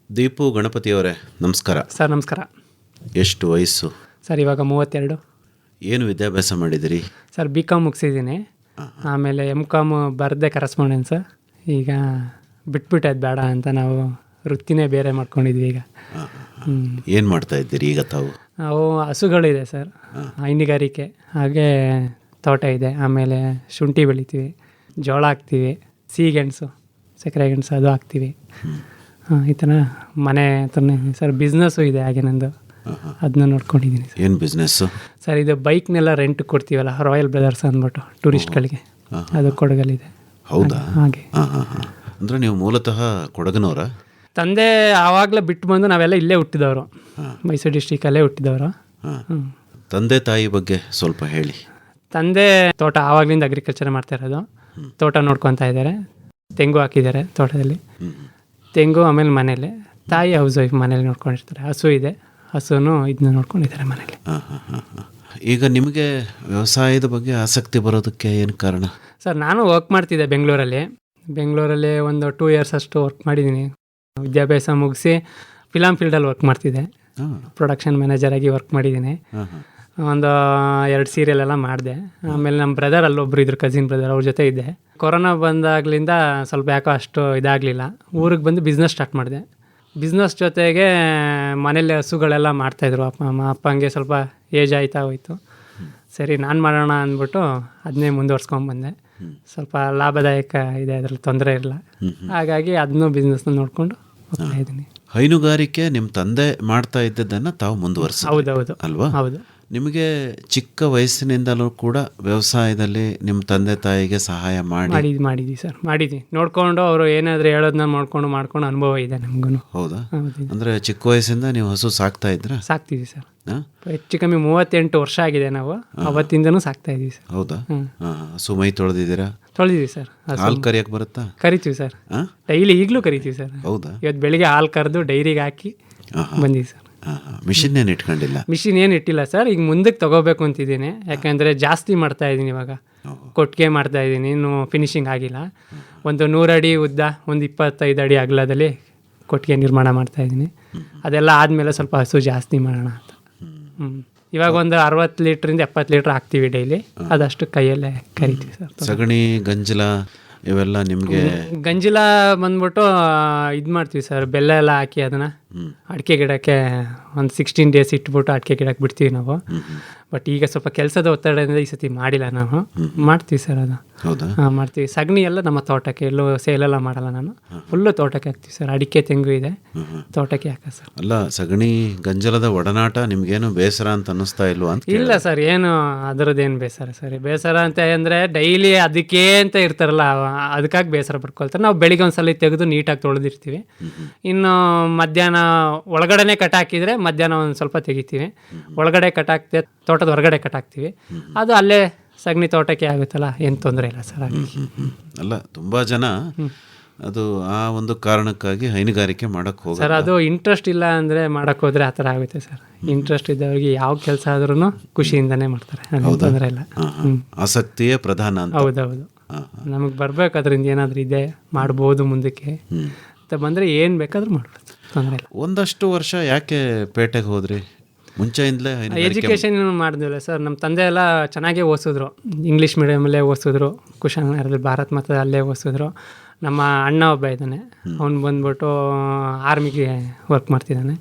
ದೀಪು ಗಣಪತಿಯವರೇ ನಮಸ್ಕಾರ. ಸರ್ ನಮಸ್ಕಾರ. ಎಷ್ಟು ವಯಸ್ಸು? ಸರ್ ಇವಾಗ 32. ಏನು ವಿದ್ಯಾಭ್ಯಾಸ ಮಾಡಿದಿರಿ? Sir BCom ಮುಗಿಸಿದ್ದೀನಿ. ಆಮೇಲೆ MCom ಬರದೆ ಕರೆಸ್ಪಾಂಡೆನ್ಸ್. ಈಗ ಬಿಟ್ಬಿಟ್ಟೆ ಅದು ಬೇಡ ಅಂತ ನಾವು ವೃತ್ತಿನೇ ಬೇರೆ ಮಾಡ್ಕೊಂಡಿದ್ವಿ ಈಗ. ಏನು ಮಾಡ್ತಾ ಇದ್ದೀರಿ ಈಗ ತಾವು? ನಾವು ಹಸುಗಳಿದೆ ಸರ್, ಹೈನುಗಾರಿಕೆ, ಹಾಗೆ ತೋಟ ಇದೆ. ಆಮೇಲೆ ಶುಂಠಿ ಬೆಳಿತೀವಿ, ಜೋಳ ಹಾಕ್ತೀವಿ, ಸಿಹಿಗೆಣಸು, ಸಕ್ಕರೆ ಗೆಣಸು ಅದು ಹಾಕ್ತೀವಿ. ಈ ಥರ ಮನೆ ಹತ್ರನೇ ಸರ್. ಬಿಸ್ನೆಸ್ಸು ಇದೆ ಹಾಗೆ ನಂದು, ಅದನ್ನ ನೋಡ್ಕೊಂಡಿದ್ದೀನಿ ಸರ್. ಏನು ಬಿಸ್ನೆಸ್ಸು? ಸರ್ ಇದು ಬೈಕ್ನೆಲ್ಲ ರೆಂಟ್ ಕೊಡ್ತೀವಲ್ಲ, ರಾಯಲ್ ಬ್ರದರ್ಸ್ ಅಂದ್ಬಿಟ್ಟು ಟೂರಿಸ್ಟ್ಗಳಿಗೆ, ಅದು ಕೊಡಗಲ್ಲಿದೆ. ಹೌದಾ? ಹಾಗೆ. ಅಂದರೆ ನೀವು ಮೂಲತಃ ಕೊಡಗನವರ? ತಂದೆ ಆವಾಗಲೇ ಬಿಟ್ಟು ಬಂದು ನಾವೆಲ್ಲ ಇಲ್ಲೇ ಹುಟ್ಟಿದವರು, ಮೈಸೂರು ಡಿಸ್ಟಿಕಲ್ಲೇ ಹುಟ್ಟಿದವರು. ತಂದೆ ತಾಯಿ ಬಗ್ಗೆ ಸ್ವಲ್ಪ ಹೇಳಿ. ತಂದೆ ತೋಟ ಆವಾಗಲಿಂದ ಅಗ್ರಿಕಲ್ಚರ್ ಮಾಡ್ತಾ ಇರೋದು, ತೋಟ ನೋಡ್ಕೊತಾ ಇದ್ದಾರೆ. ತೆಂಗು ಹಾಕಿದ್ದಾರೆ ತೋಟದಲ್ಲಿ, ತೆಂಗು. ಆಮೇಲೆ ಮನೇಲಿ ತಾಯಿ ಹೌಸ್ ವೈಫ್ ಮನೇಲಿ ನೋಡ್ಕೊಂಡಿರ್ತಾರೆ. ಹಸು ಇದೆ, ಹಸುನು ಇದನ್ನ ನೋಡ್ಕೊಂಡಿದ್ದಾರೆ ಮನೇಲಿ. ಈಗ ನಿಮಗೆ ವ್ಯವಸಾಯದ ಬಗ್ಗೆ ಆಸಕ್ತಿ ಬರೋದಕ್ಕೆ ಏನು ಕಾರಣ? ಸರ್ ನಾನು ವರ್ಕ್ ಮಾಡ್ತಿದ್ದೆ ಬೆಂಗಳೂರಲ್ಲಿ ಒಂದು 2 years ಅಷ್ಟು ವರ್ಕ್ ಮಾಡಿದ್ದೀನಿ. ವಿದ್ಯಾಭ್ಯಾಸ ಮುಗಿಸಿ ಫಿಲಮ್ ಫೀಲ್ಡಲ್ಲಿ ವರ್ಕ್ ಮಾಡ್ತಿದ್ದೆ, ಪ್ರೊಡಕ್ಷನ್ ಮ್ಯಾನೇಜರಾಗಿ ವರ್ಕ್ ಮಾಡಿದ್ದೀನಿ. ಒಂದು 2 ಸೀರಿಯಲ್ ಎಲ್ಲ ಮಾಡಿದೆ. ಆಮೇಲೆ ನಮ್ಮ ಬ್ರದರ್ ಅಲ್ಲೊಬ್ರು ಇದ್ರು, ಕಸಿನ್ ಬ್ರದರ್, ಅವ್ರ ಜೊತೆ ಇದ್ದೆ. ಕೊರೋನಾ ಬಂದಾಗಲಿಂದ ಸ್ವಲ್ಪ ಯಾಕೋ ಅಷ್ಟು ಇದಾಗಲಿಲ್ಲ. ಊರಿಗೆ ಬಂದು ಬಿಸ್ನೆಸ್ ಸ್ಟಾರ್ಟ್ ಮಾಡಿದೆ. ಬಿಸ್ನೆಸ್ ಜೊತೆಗೆ ಮನೇಲಿ ಹಸುಗಳೆಲ್ಲ ಮಾಡ್ತಾಯಿದ್ರು ಅಪ್ಪಂಗೆ ಸ್ವಲ್ಪ ಏಜ್ ಆಯ್ತಾ ಹೋಯ್ತು. ಸರಿ ನಾನು ಮಾಡೋಣ ಅಂದ್ಬಿಟ್ಟು ಅದನ್ನೇ ಮುಂದುವರ್ಸ್ಕೊಂಡ್ಬಂದೆ. ಸ್ವಲ್ಪ ಲಾಭದಾಯಕ ಇದೆ, ಅದರಲ್ಲಿ ತೊಂದರೆ ಇಲ್ಲ. ಹಾಗಾಗಿ ಅದನ್ನೂ ಬಿಸ್ನೆಸ್ನ ನೋಡಿಕೊಂಡು ಹೋಗ್ತಾ ಇದ್ದೀನಿ. ಹೈನುಗಾರಿಕೆ ನಿಮ್ಮ ತಂದೆ ಮಾಡ್ತಾ ಇದ್ದದ್ದನ್ನು ತಾವು ಮುಂದುವರ್ಸ? ಹೌದೌದು ಅಲ್ವಾ? ಹೌದು. ನಿಮಗೆ ಚಿಕ್ಕ ವಯಸ್ಸಿನಿಂದಲೂ ಕೂಡ ವ್ಯವಸಾಯದಲ್ಲಿ ನಿಮ್ಮ ತಂದೆ ತಾಯಿಗೆ ಸಹಾಯ ಮಾಡಿದ್ವಿ ಸರ್. ಮಾಡಿದ್ವಿ, ನೋಡಿಕೊಂಡು ಅವರು ಏನಾದರೂ ಹೇಳೋದನ್ನ ಮಾಡ್ಕೊಂಡು ಅನುಭವ ಇದೆ ನಮಗೂ. ಹೌದಾ? ಅಂದರೆ ಚಿಕ್ಕ ವಯಸ್ಸಿಂದ ನೀವು ಹಸು ಸಾಕ್ತಾ ಇದ್ರಾ? ಸಾಕ್ತೀವಿ ಸರ್. ಹೆಚ್ಚು ಕಮ್ಮಿ 38 ವರ್ಷ ಆಗಿದೆ, ನಾವು ಅವತ್ತಿಂದನೂ ಸಾಕ್ತಾ ಇದೀವಿ ಸರ್. ಹೌದಾ? ಹಸು ಮೈ ತೊಳೆದಿದ್ದೀರಾ? ತೊಳೆದಿದ್ದೀವಿ ಸರ್. ಹಾಲು ಕರಿಯಕ್ಕೆ ಬರುತ್ತಾ? ಕರಿತೀವಿ ಸರ್, ಡೈಲಿ ಈಗಲೂ ಕರಿತೀವಿ ಸರ್. ಹೌದಾ? ಇವತ್ತು ಬೆಳಿಗ್ಗೆ ಹಾಲು ಕರೆದು ಡೈರಿಗೆ ಹಾಕಿ ಬಂದೀವಿ ಸರ್. ಮಿಷಿನ್ ಏನು ಇಟ್ಕೊಂಡಿಲ್ಲ? ಮಿಷಿನ್ ಏನು ಇಟ್ಟಿಲ್ಲ ಸರ್. ಈಗ ಮುಂದಕ್ಕೆ ತಗೋಬೇಕು ಅಂತಿದ್ದೀನಿ, ಯಾಕೆಂದರೆ ಜಾಸ್ತಿ ಮಾಡ್ತಾ ಇದ್ದೀನಿ ಇವಾಗ. ಕೊಟ್ಟಿಗೆ ಮಾಡ್ತಾ ಇದ್ದೀನಿ, ಇನ್ನೂ ಫಿನಿಶಿಂಗ್ ಆಗಿಲ್ಲ. ಒಂದು 100 ಅಡಿ ಉದ್ದ, ಒಂದು 25 ಅಡಿ ಅಗಲದಲ್ಲಿ ಕೊಟ್ಟಿಗೆ ನಿರ್ಮಾಣ ಮಾಡ್ತಾ ಇದ್ದೀನಿ. ಅದೆಲ್ಲ ಆದಮೇಲೆ ಸ್ವಲ್ಪ ಹಸು ಜಾಸ್ತಿ ಮಾಡೋಣ ಅಂತ. ಇವಾಗ ಒಂದು 60 ಲೀಟ್ರಿಂದ 70 ಲೀಟ್ರ್ ಹಾಕ್ತೀವಿ ಡೈಲಿ. ಅದಷ್ಟು ಕೈಯಲ್ಲೇ ಕರಿತೀವಿ ಸರ್. ಸಗಣಿ, ಗಂಜಲ ಇವೆಲ್ಲ ನಿಮಗೆ? ಗಂಜಲ ಬಂದ್ಬಿಟ್ಟು ಇದು ಮಾಡ್ತೀವಿ ಸರ್, ಬೆಲ್ಲ ಎಲ್ಲ ಹಾಕಿ ಅದನ್ನು ಅಡಿಕೆ ಗಿಡಕ್ಕೆ ಒಂದು 16 days ಇಟ್ಬಿಟ್ಟು ಅಡಿಕೆ ಗಿಡಕ್ಕೆ ಬಿಡ್ತೀವಿ ನಾವು. ಬಟ್ ಈಗ ಸ್ವಲ್ಪ ಕೆಲಸದ ಒತ್ತಡದಿಂದ ಈ ಸತಿ ಮಾಡಿಲ್ಲ ನಾವು. ಮಾಡ್ತೀವಿ ಸರ್ ಅದು. ಹೌದಾ? ಮಾಡ್ತೀವಿ. ಸಗಣಿ ಎಲ್ಲ ನಮ್ಮ ತೋಟಕ್ಕೆ, ಎಲ್ಲೂ ಸೇಲೆಲ್ಲ ಮಾಡಲ್ಲ ನಾನು, ಫುಲ್ಲು ತೋಟಕ್ಕೆ ಹಾಕ್ತೀವಿ ಸರ್. ಅಡಿಕೆ ತೆಂಗು ಇದೆ, ತೋಟಕ್ಕೆ ಹಾಕ ಸರ್. ಅಲ್ಲ, ಸಗಣಿ ಗಂಜಲದ ಒಡನಾಟ ನಿಮ್ಗೇನು ಬೇಸರ ಅಂತ ಅನ್ನಿಸ್ತಾ ಇಲ್ವಾ ಅಂತ? ಇಲ್ಲ ಸರ್, ಏನು ಅದರದ್ದೇನು ಬೇಸರ ಸರಿ. ಬೇಸರ ಅಂತ ಅಂದರೆ ಡೈಲಿ ಅದಕ್ಕೆ ಅಂತ ಇರ್ತಾರಲ್ಲ, ಅದಕ್ಕಾಗಿ ಬೇಸರ ಪಡ್ಕೊಳ್ತಾರೆ. ನಾವು ಬೆಳಿಗ್ಗೆ ಒಂದ್ಸಲ ತೆಗೆದು ನೀಟಾಗಿ ತೊಳೆದಿರ್ತೀವಿ. ಇನ್ನು ಮಧ್ಯಾಹ್ನ ಒಳಗಡೆನೆ ಕಟಾಕಿದ್ರೆ ಮಧ್ಯಾಹ್ನ ಒಂದು ಸ್ವಲ್ಪ ತೆಗಿತೀವಿ. ಒಳಗಡೆ ಕಟಾಕ್ತೆ, ತೋಟದ ಹೊರಗಡೆ ಕಟಾಕ್ತೀವಿ. ಅದು ಅಲ್ಲೇ ಸಗಣಿ ತೋಟಕ್ಕೆ ಆಗುತ್ತಲ್ಲ, ಏನು ತೊಂದರೆ ಇಲ್ಲ ಸರ್. ಅಲ್ಲ, ತುಂಬ ಜನ ಅದು ಆ ಒಂದು ಕಾರಣಕ್ಕಾಗಿ ಹೈನುಗಾರಿಕೆ ಮಾಡಕ್ಕೆ ಹೋಗ ಸರ್. ಅದು ಇಂಟ್ರೆಸ್ಟ್ ಇಲ್ಲ ಅಂದರೆ ಮಾಡಕ್ಕೆ ಹೋದರೆ ಆ ಥರ ಆಗುತ್ತೆ ಸರ್. ಇಂಟ್ರೆಸ್ಟ್ ಇದ್ದವ್ರಿಗೆ ಯಾವ ಕೆಲಸ ಆದ್ರೂ ಖುಷಿಯಿಂದನೇ ಮಾಡ್ತಾರೆ, ತೊಂದರೆ ಇಲ್ಲ. ಆಸಕ್ತಿಯೇ ಪ್ರಧಾನ ಅಂತ. ಹೌದೌದು. ನಮಗೆ ಬರ್ಬೇಕು, ಅದರಿಂದ ಏನಾದರೂ ಇದೆ ಮಾಡ್ಬೋದು ಮುಂದಕ್ಕೆ ಅಂತ ಬಂದರೆ ಏನು ಬೇಕಾದ್ರೂ ಮಾಡ್ಬೋದು, ತೊಂದರೆ ಇಲ್ಲ. ಒಂದಷ್ಟು ವರ್ಷ ಯಾಕೆ ಪೇಟೆಗೆ ಹೋದ್ರಿ? ಮುಂಚೆಯಿಂದಲೇ ಎಜುಕೇಷನ್ ಮಾಡಿದ್ವಿಲ್ಲ ಸರ್. ನಮ್ಮ ತಂದೆ ಎಲ್ಲ ಚೆನ್ನಾಗೇ ಓದಿಸಿದ್ರು, ಇಂಗ್ಲೀಷ್ ಮೀಡಿಯಮಲ್ಲೇ ಓದಿಸಿದ್ರು. ಕುಶಾಲನಗರದಲ್ಲಿ ಭಾರತ್ ಮಾತಾ ಅಲ್ಲೇ ಓದಿಸಿದ್ರು. ನಮ್ಮ ಅಣ್ಣ ಒಬ್ಬ ಇದ್ದಾನೆ, ಅವ್ನು ಬಂದ್ಬಿಟ್ಟು ಆರ್ಮಿಗೆ ವರ್ಕ್ ಮಾಡ್ತಿದ್ದಾನೆ.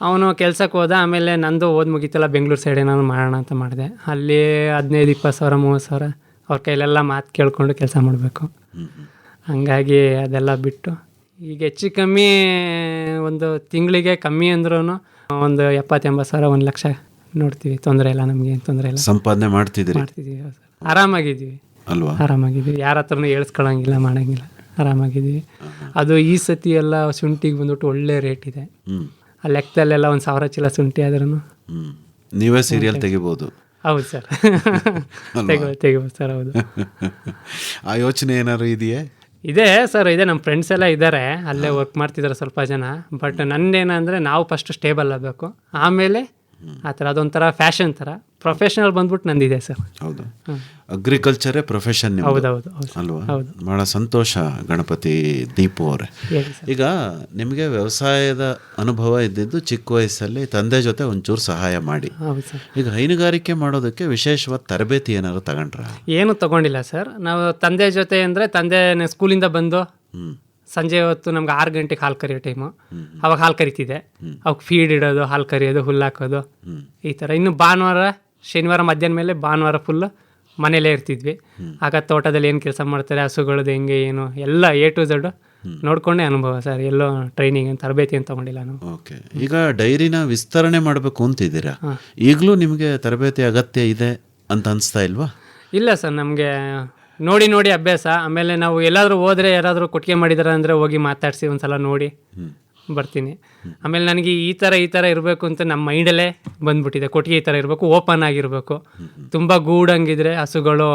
ಅವನು ಕೆಲ್ಸಕ್ಕೆ ಹೋದ. ಆಮೇಲೆ ನಂದು ಓದ್ ಮುಗೀತಲ್ಲ, ಬೆಂಗಳೂರು ಸೈಡ್ ಏನಾದ್ರು ಮಾಡೋಣ ಅಂತ ಮಾಡಿದೆ. ಅಲ್ಲಿ 15-20 ಸಾವಿರ 30 ಸಾವಿರ ಅವ್ರ ಕೈಲೆಲ್ಲ ಮಾತು ಕೇಳಿಕೊಂಡು ಕೆಲಸ ಮಾಡಬೇಕು. ಹಂಗಾಗಿ ಅದೆಲ್ಲ ಬಿಟ್ಟು ಈಗ ಹೆಚ್ಚು ಕಮ್ಮಿ ಒಂದು ತಿಂಗಳಿಗೆ ಕಮ್ಮಿ ಅಂದ್ರೂ ಒಂದು 70-80 ಸಾವಿರ 1 ಲಕ್ಷ ನೋಡ್ತೀವಿ. ತೊಂದರೆ ಇಲ್ಲ, ನಮಗೆ ಏನು ತೊಂದರೆ ಇಲ್ಲ. ಸಂಪಾದನೆ ಮಾಡ್ತಿದ್ದೀವಿ. ಆರಾಮಾಗಿದ್ದೀವಿ ಅಲ್ವಾ? ಆರಾಮಾಗಿದ್ದೀವಿ. ಯಾರ ಹತ್ರನೂ ಹೇಳ್ಸ್ಕೊಳಂಗಿಲ್ಲ, ಮಾಡೋಂಗಿಲ್ಲ, ಆರಾಮಾಗಿದ್ದೀವಿ. ಅದು ಈ ಸತಿ ಎಲ್ಲ ಶುಂಠಿಗೆ ಬಂದ್ಬಿಟ್ಟು ಒಳ್ಳೆ ರೇಟ್ ಇದೆ. ಆ ಲೆಕ್ಕದಲ್ಲೆಲ್ಲ 1,000 ಚೀಲ ಶುಂಠಿ ಆದ್ರೂ ನೀವೇ ಸೀರಿಯಲ್ ತೆಗಿಬೋದು. ಹೌದು ಸರ್, ತೆಗಿಬೋದು ಸರ್. ಹೌದು. ಆ ಯೋಚನೆ ಏನಾದ್ರು ಇದೆಯೇ? ಇದೆ ಸರ್, ಇದೆ. ನಮ್ಮ ಫ್ರೆಂಡ್ಸ್ ಎಲ್ಲ ಇದ್ದಾರೆ, ಅಲ್ಲೇ ವರ್ಕ್ ಮಾಡ್ತಿದ್ದಾರೆ ಸ್ವಲ್ಪ ಜನ. ಬಟ್ ನಂದೇನಂದರೆ ನಾವು ಫಸ್ಟ್ ಸ್ಟೇಬಲ್ ಆಗಬೇಕು, ಆಮೇಲೆ ಆ ಥರ ಅದೊಂಥರ ಫ್ಯಾಷನ್ ಥರ. ಪ್ರೊಫೆಷನಲ್ ಬಂದ್ಬಿಟ್ಟು ನಂದಿದೆ ಸರ್. ಹೌದು, ಅಗ್ರಿಕಲ್ಚರೇ ಪ್ರೊಫೆಷನ್ ಹೌದೌದು ಅಲ್ವಾ? ಬಹಳ ಸಂತೋಷ ಗಣಪತಿ ದೀಪು ಅವರೇ. ಈಗ ನಿಮಗೆ ವ್ಯವಸಾಯದ ಅನುಭವ ಇದ್ದಿದ್ದು ಚಿಕ್ಕ ವಯಸ್ಸಲ್ಲಿ ತಂದೆ ಜೊತೆ ಒಂಚೂರು ಸಹಾಯ ಮಾಡಿ. ಈಗ ಹೈನುಗಾರಿಕೆ ಮಾಡೋದಕ್ಕೆ ವಿಶೇಷವಾದ ತರಬೇತಿ ಏನಾದ್ರು ತಗೊಂಡ್ರ? ಏನು ತಗೊಂಡಿಲ್ಲ ಸರ್. ನಾವು ತಂದೆ ಜೊತೆ ಅಂದರೆ ತಂದೆ ಸ್ಕೂಲಿಂದ ಬಂದು ಸಂಜೆ ಹೊತ್ತು ನಮ್ಗೆ 6 ಗಂಟೆಗೆ ಹಾಲು ಕರಿಯೋ ಟೈಮು, ಅವಾಗ ಹಾಲು ಕರಿತಿದ್ದೆ. ಅವಾಗ ಫೀಡ್ ಇಡೋದು, ಹಾಲು ಕರಿಯೋದು, ಹುಲ್ಲು ಹಾಕೋದು, ಈ ಥರ. ಇನ್ನು ಭಾನುವಾರ ಶನಿವಾರ ಮಧ್ಯಾಹ್ನ ಮೇಲೆ ಭಾನುವಾರ ಫುಲ್ಲು ಮನೇಲೇ ಇರ್ತಿದ್ವಿ. ಆಗ ತೋಟದಲ್ಲಿ ಏನು ಕೆಲಸ ಮಾಡ್ತಾರೆ, ಹಸುಗಳದ್ದು ಹೆಂಗೆ ಏನು ಎಲ್ಲ A to Z ನೋಡ್ಕೊಂಡೆ ಅನುಭವ ಸರ್. ಎಲ್ಲೋ ಟ್ರೈನಿಂಗ್ ತರಬೇತಿ ಅಂತ ತಗೊಂಡಿಲ್ಲ ನಾವು. ಓಕೆ. ಈಗ ಡೈರಿನ ವಿಸ್ತರಣೆ ಮಾಡಬೇಕು ಅಂತಿದ್ದೀರಾ, ಈಗಲೂ ನಿಮಗೆ ತರಬೇತಿ ಅಗತ್ಯ ಇದೆ ಅಂತ ಅನಿಸ್ತಾ ಇಲ್ವಾ? ಇಲ್ಲ ಸರ್, ನಮಗೆ ನೋಡಿ ಅಭ್ಯಾಸ. ಆಮೇಲೆ ನಾವು ಎಲ್ಲಾದರೂ ಹೋದರೆ ಯಾರಾದರೂ ಕೊಟ್ಟಿಗೆ ಮಾಡಿದಾರೆ ಅಂದರೆ ಹೋಗಿ ಮಾತಾಡಿಸಿ ಒಂದ್ಸಲ ನೋಡಿ ಬರ್ತೀನಿ. ಆಮೇಲೆ ನನಗೆ ಈ ಥರ ಇರಬೇಕು ಅಂತ ನಮ್ಮ ಮೈಂಡಲ್ಲೇ ಬಂದ್ಬಿಟ್ಟಿದೆ. ಕೊಟ್ಟಿಗೆ ಈ ಥರ ಇರಬೇಕು, ಓಪನ್ ಆಗಿರಬೇಕು. ತುಂಬ ಗೂಡಂಗಿದ್ರೆ ಹಸುಗಳು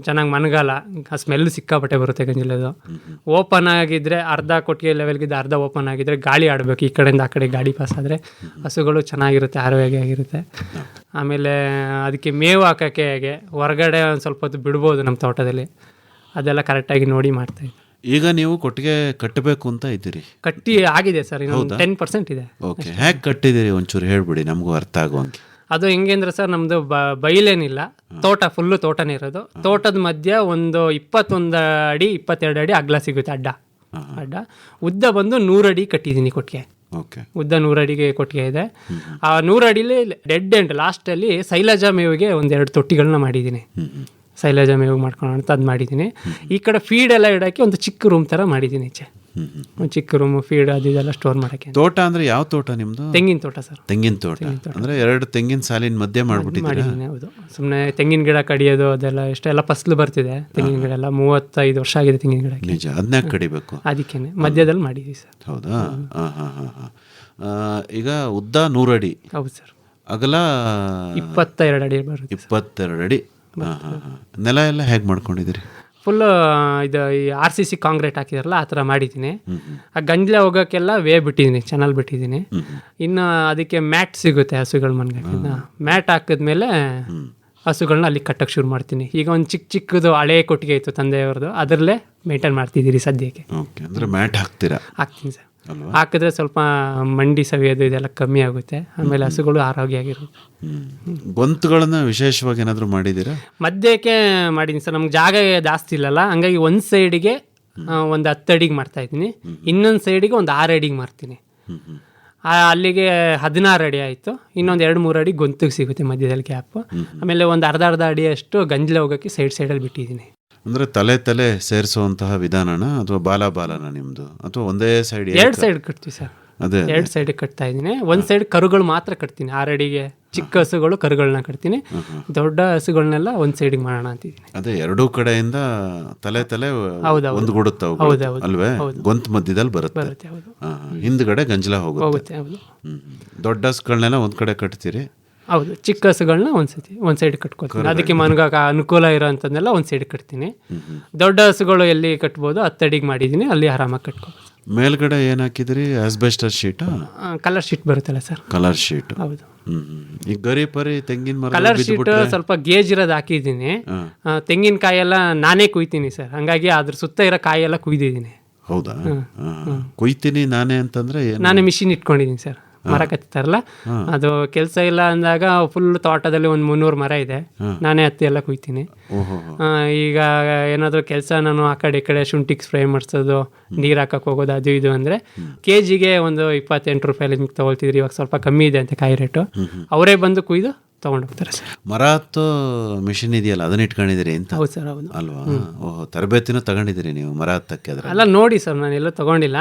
ಚೆನ್ನಾಗಿ ಮನಗಲ್ಲ, ಆ ಸ್ಮೆಲ್ಲು ಸಿಕ್ಕಾಪಟ್ಟೆ ಬರುತ್ತೆ ಗಂಜಲದು. ಓಪನ್ ಆಗಿದ್ದರೆ ಅರ್ಧ ಕೊಟ್ಟಿಗೆ ಲೆವೆಲ್ಗಿದ್ದು ಅರ್ಧ ಓಪನ್ ಆಗಿದ್ದರೆ ಗಾಳಿ ಆಡಬೇಕು. ಈ ಕಡೆಯಿಂದ ಆ ಕಡೆ ಗಾಳಿ ಪಾಸ್ ಆದರೆ ಹಸುಗಳು ಚೆನ್ನಾಗಿರುತ್ತೆ, ಆರೋಗ್ಯವಾಗಿರುತ್ತೆ. ಆಮೇಲೆ ಅದಕ್ಕೆ ಮೇವು ಹಾಕೋಕ್ಕೆ ಹೇಗೆ ಹೊರಗಡೆ ಒಂದು ಸ್ವಲ್ಪ ಹೊತ್ತು ಬಿಡ್ಬೋದು ನಮ್ಮ ತೋಟದಲ್ಲಿ, ಅದೆಲ್ಲ ಕರೆಕ್ಟಾಗಿ ನೋಡಿ ಮಾಡ್ತಾಯಿದ್ದೆ. ಈಗ ನೀವು ಕೊಟ್ಟಿಗೆ ಕಟ್ಟಬೇಕು ಅಂತ ಇದ್ದೀರಿ? ಕಟ್ಟಿ ಆಗಿದೆ ಸರ್, ಇನ್ನೊಂದು 10% ಇದೆ. ಓಕೆ, ಹೇಗೆ ಕಟ್ಟಿದ್ದೀರಿ ಒಂಚೂರು ಹೇಳ್ಬಿಡಿ ನಮಗೂ ಅರ್ಥ ಆಗುವಂಗೆ. ಅದು ಹೆಂಗೆ ಅಂದರೆ ಸರ್, ನಮ್ಮದು ಬಯಲೇನಿಲ್ಲ, ತೋಟ ಫುಲ್ಲು ತೋಟನೇ ಇರೋದು. ತೋಟದ ಮಧ್ಯ ಒಂದು 21 ಅಡಿ 22 ಅಡಿ ಅಗಲ ಸಿಗುತ್ತೆ ಅಡ್ಡ. ಉದ್ದ ಬಂದು 100 ಅಡಿ ಕಟ್ಟಿದ್ದೀನಿ ಕೊಟ್ಟಿಗೆ. ಉದ್ದ 100 ಅಡಿಗೆ ಕೊಟ್ಟಿಗೆ ಇದೆ. ಆ 100 ಅಡಿಲಿ ಡೆಡ್ ಎಂಡ್ ಲಾಸ್ಟಲ್ಲಿ ಶೈಲಜಾ ಮೇವಿಗೆ 1-2 ತೊಟ್ಟಿಗಳನ್ನ ಮಾಡಿದ್ದೀನಿ. ಶೈಲಜಾ ಮೇವು ಮಾಡ್ಕೊಳ್ಳೋಣ ಅಂತ ಅದು ಮಾಡಿದ್ದೀನಿ. ಈ ಕಡೆ ಫೀಡ್ ಎಲ್ಲ ಇಡೋಕ್ಕೆ ಒಂದು ಚಿಕ್ಕ ರೂಮ್ ಥರ ಮಾಡಿದ್ದೀನಿ. ಒಂದು ಚಿಕ್ಕ ರೂಮು, ಫೀಡ್ ಅದು ಇದೆಲ್ಲ ಸ್ಟೋರ್ ಮಾಡೋಕ್ಕೆ. ತೋಟ ಅಂದರೆ ಯಾವ ತೋಟ ನಿಮ್ಮದು? ತೆಂಗಿನ ತೋಟ ಸರ್. ತೆಂಗಿನ ತೋಟ ಅಂದರೆ 2 ತೆಂಗಿನ ಸಾಲಿನ ಮಧ್ಯೆ ಮಾಡಿಬಿಟ್ಟಿದ್ದೀನಿ. ಹೌದು, ಸುಮ್ಮನೆ ತೆಂಗಿನ ಗಿಡ ಕಡಿಯೋದು ಅದೆಲ್ಲ ಎಷ್ಟೆಲ್ಲ ಫಸಲು ಬರ್ತಿದೆ. ತೆಂಗಿನ ಗಿಡ ಎಲ್ಲ 35 ವರ್ಷ ಆಗಿದೆ ತೆಂಗಿನ ಗಿಡ. ನಿಜ, ಅದನ್ನ ಕಡಿಬೇಕು. ಅದಕ್ಕೆ ಮಧ್ಯದಲ್ಲಿ ಮಾಡಿದ್ದೀವಿ ಸರ್. ಹೌದಾ? ಈಗ ಉದ್ದ 100 ಅಡಿ. ಹೌದು ಸರ್. ಅಗಲ 22 ಅಡಿ ಬರುತ್ತೆ. 22 ಅಡಿ. ನೆಲ ಎಲ್ಲ ಹೇಗೆ ಮಾಡ್ಕೊಂಡಿದ್ದೀರಿ? ಫುಲ್ಲು ಇದು ಈ RCC ಕಾಂಕ್ರೀಟ್ ಹಾಕಿದಾರಲ್ಲ ಆ ಥರ ಮಾಡಿದ್ದೀನಿ. ಆ ಗಂಜಲ ಹೋಗೋಕ್ಕೆಲ್ಲ ಬಿಟ್ಟಿದ್ದೀನಿ, ಚಾನಲ್ ಬಿಟ್ಟಿದ್ದೀನಿ. ಇನ್ನು ಅದಕ್ಕೆ ಮ್ಯಾಟ್ ಸಿಗುತ್ತೆ ಹಸುಗಳ ಮನೆಗೆ. ಮ್ಯಾಟ್ ಹಾಕಿದ್ಮೇಲೆ ಹಸುಗಳನ್ನ ಅಲ್ಲಿ ಕಟ್ಟಕ್ಕೆ ಶುರು ಮಾಡ್ತೀನಿ. ಈಗ ಒಂದು ಚಿಕ್ಕದು ಹಳೆ ಕೊಟ್ಟಿಗೆ ಇತ್ತು ತಂದೆಯವ್ರದ್ದು, ಅದರಲ್ಲೇ ಮೇಂಟೈನ್ ಮಾಡ್ತಿದ್ದೀರಿ ಸದ್ಯಕ್ಕೆ. ಓಕೆ, ಅಂದರೆ ಮ್ಯಾಟ್ ಹಾಕ್ತೀನಿ ಸರ್. ಹಾಕಿದ್ರೆ ಸ್ವಲ್ಪ ಮಂಡಿ ಸವಿಯೋದು ಇದೆಲ್ಲ ಕಮ್ಮಿ ಆಗುತ್ತೆ. ಆಮೇಲೆ ಹಸುಗಳು ಆರೋಗ್ಯವಾಗಿರುತ್ತೆ. ಗೊಂತುಗಳನ್ನ ವಿಶೇಷವಾಗಿ ಏನಾದರೂ ಮಾಡಿದ್ದೀರಾ? ಮಧ್ಯಕ್ಕೆ ಮಾಡಿದ್ದೀನಿ ಸರ್. ನಮ್ಗೆ ಜಾಗ ಜಾಸ್ತಿ ಇಲ್ಲಲ್ಲ, ಹಂಗಾಗಿ ಒಂದು ಸೈಡಿಗೆ ಒಂದು 10 ಅಡಿಗೆ ಮಾಡ್ತಾಯಿದ್ದೀನಿ, ಇನ್ನೊಂದು ಸೈಡಿಗೆ ಒಂದು 6 ಅಡಿಗೆ ಮಾಡ್ತೀನಿ. ಅಲ್ಲಿಗೆ 16 ಅಡಿ ಆಯಿತು. ಇನ್ನೊಂದು 2-3 ಅಡಿ ಗೊಂತಿಗೆ ಸಿಗುತ್ತೆ ಮಧ್ಯದಲ್ಲಿ ಗ್ಯಾಪು. ಆಮೇಲೆ ಒಂದು ಅರ್ಧ ಅಡಿಯಷ್ಟು ಗಂಜಲ ಹೋಗೋಕ್ಕೆ ಸೈಡಲ್ಲಿ ಬಿಟ್ಟಿದ್ದೀನಿ. ಅಂದರೆ ತಲೆ ಸೇರಿಸುವಂತಹ ವಿಧಾನನ ಅಥವಾ ಬಾಲನ ನಿಮ್ಮದು, ಅಥವಾ ಒಂದೇ ಸೈಡ್? 2 ಸೈಡ್ ಕಟ್ತೀವಿ ಸರ್. ಅದೇ 2 ಸೈಡಿಗೆ ಕಟ್ತಾ ಇದ್ದೀನಿ. ಒಂದು ಸೈಡ್ ಕರುಗಳು ಮಾತ್ರ ಕಟ್ತೀನಿ. 6 ಅಡಿಗೆ ಚಿಕ್ಕ ಹಸುಗಳು ಕರುಗಳನ್ನ ಕಟ್ತೀನಿ. ದೊಡ್ಡ ಹಸುಗಳನ್ನೆಲ್ಲ ಒಂದು ಸೈಡಿಗೆ ಮಾಡೋಣ ಅಂತಿದ್ದೀನಿ. ಅದೇ 2 ಕಡೆಯಿಂದ ತಲೆ ಒಂದು ಗುಡುತ್ತ ಅಲ್ವೇ? ಗೊಂತ್ ಮಧ್ಯದಲ್ಲಿ ಬರುತ್ತೆ. ಹಿಂದ್ಗಡೆ ಗಂಜಲ ಹೋಗುತ್ತೆ. ದೊಡ್ಡ ಹಸುಗಳನ್ನೆಲ್ಲ ಒಂದು ಕಡೆ ಕಟ್ತೀರಿ? ಹೌದು, ಚಿಕ್ಕ ಹಸುಗಳನ್ನ ಒಂದು ಸೈಡ್ ಕಟ್ಕೊತೀನಿ. ಅದಕ್ಕೆ ಮನಗಾಕ ಅನುಕೂಲ ಇರೋಂಥದ್ದನ್ನೆಲ್ಲ ಒಂದು ಸೈಡ್ ಕಟ್ತೀನಿ. ದೊಡ್ಡ ಹಸುಗಳು ಎಲ್ಲಿ ಕಟ್ಬೋದು 10 ಅಡಿಗೆ ಮಾಡಿದ್ದೀನಿ, ಅಲ್ಲಿ ಆರಾಮಾಗಿ ಕಟ್ಕೋಬೋದು. ಮೇಲ್ಗಡೆ ಏನು ಹಾಕಿದ್ರಿ? ಆಸ್ಬೆಸ್ಟಸ್ ಶೀಟ್? ಕಲರ್ ಶೀಟ್ ಬರುತ್ತಲ್ಲ ಸರ್. Colour sheet. ಹೌದು. ಈ ಗರಿ ಪರಿ ತೆಂಗಿನ ಮರ ಕಲರ್ ಶೀಟ್ ಸ್ವಲ್ಪ ಗೇಜ್ ಇರೋದು ಹಾಕಿದ್ದೀನಿ. ತೆಂಗಿನಕಾಯೆಲ್ಲ ನಾನೇ ಕುಯ್ತೀನಿ ಸರ್, ಹಂಗಾಗಿ ಅದ್ರ ಸುತ್ತ ಇರೋ ಕಾಯೆಲ್ಲ ಕುಯ್ದಿದ್ದೀನಿ. ಹೌದಾ? ಕುಯ್ತೀನಿ ನಾನೇ ಅಂತಂದ್ರೆ ನಾನೇ ಮಿಷಿನ್ ಇಟ್ಕೊಂಡಿದ್ದೀನಿ ಸರ್. ಮರ ಕತ್ತಾರಲ್ಲ, ಅದು ಕೆಲಸ ಇಲ್ಲ ಅಂದಾಗ ಫುಲ್ ತೋಟದಲ್ಲಿ ಒಂದು 300 ಮರ ಇದೆ, ನಾನೇ ಹತ್ತಿ ಎಲ್ಲ ಕುಯ್ತೀನಿ. ಈಗ ಏನಾದರೂ ಕೆಲಸ ನಾನು ಆ ಕಡೆ ಈ ಕಡೆ ಶುಂಠಿಗೆ ಸ್ಪ್ರೇ ಮಾಡಿಸೋದು, ನೀರು ಹಾಕಕ್ಕೆ ಹೋಗೋದು, ಅದು ಇದು ಅಂದರೆ ಕೆಜಿಗೆ ಒಂದು 28 ರೂಪಾಯಿ ನಿಮ್ಗೆ ತೊಗೊಳ್ತಿದ್ರಿ. ಇವಾಗ ಸ್ವಲ್ಪ ಕಮ್ಮಿ ಇದೆ ಅಂತ ಕಾಯಿ ರೇಟು. ಅವರೇ ಬಂದು ಕುಯ್ದು ತೊಗೊಂಡೋಗ್ತಾರೆ ಸರ್. ಮರ ಹತ್ತೋ ಮಿಷಿನ್ ಇದೆಯಲ್ಲ, ಅದನ್ನ ಇಟ್ಕೊಂಡಿದ್ದೀರಿ ಅಂತ? ಹೌದು ಸರ್. ಹೌದು ಅಲ್ವಾ? ತರಬೇತಿನೂ ತಗೊಂಡಿದ್ದೀರಿ ನೀವು ಮರ ಹತ್ತಕ್ಕೆ? ಅಲ್ಲ ನೋಡಿ ಸರ್, ನಾನು ಎಲ್ಲೂ ತೊಗೊಂಡಿಲ್ಲ.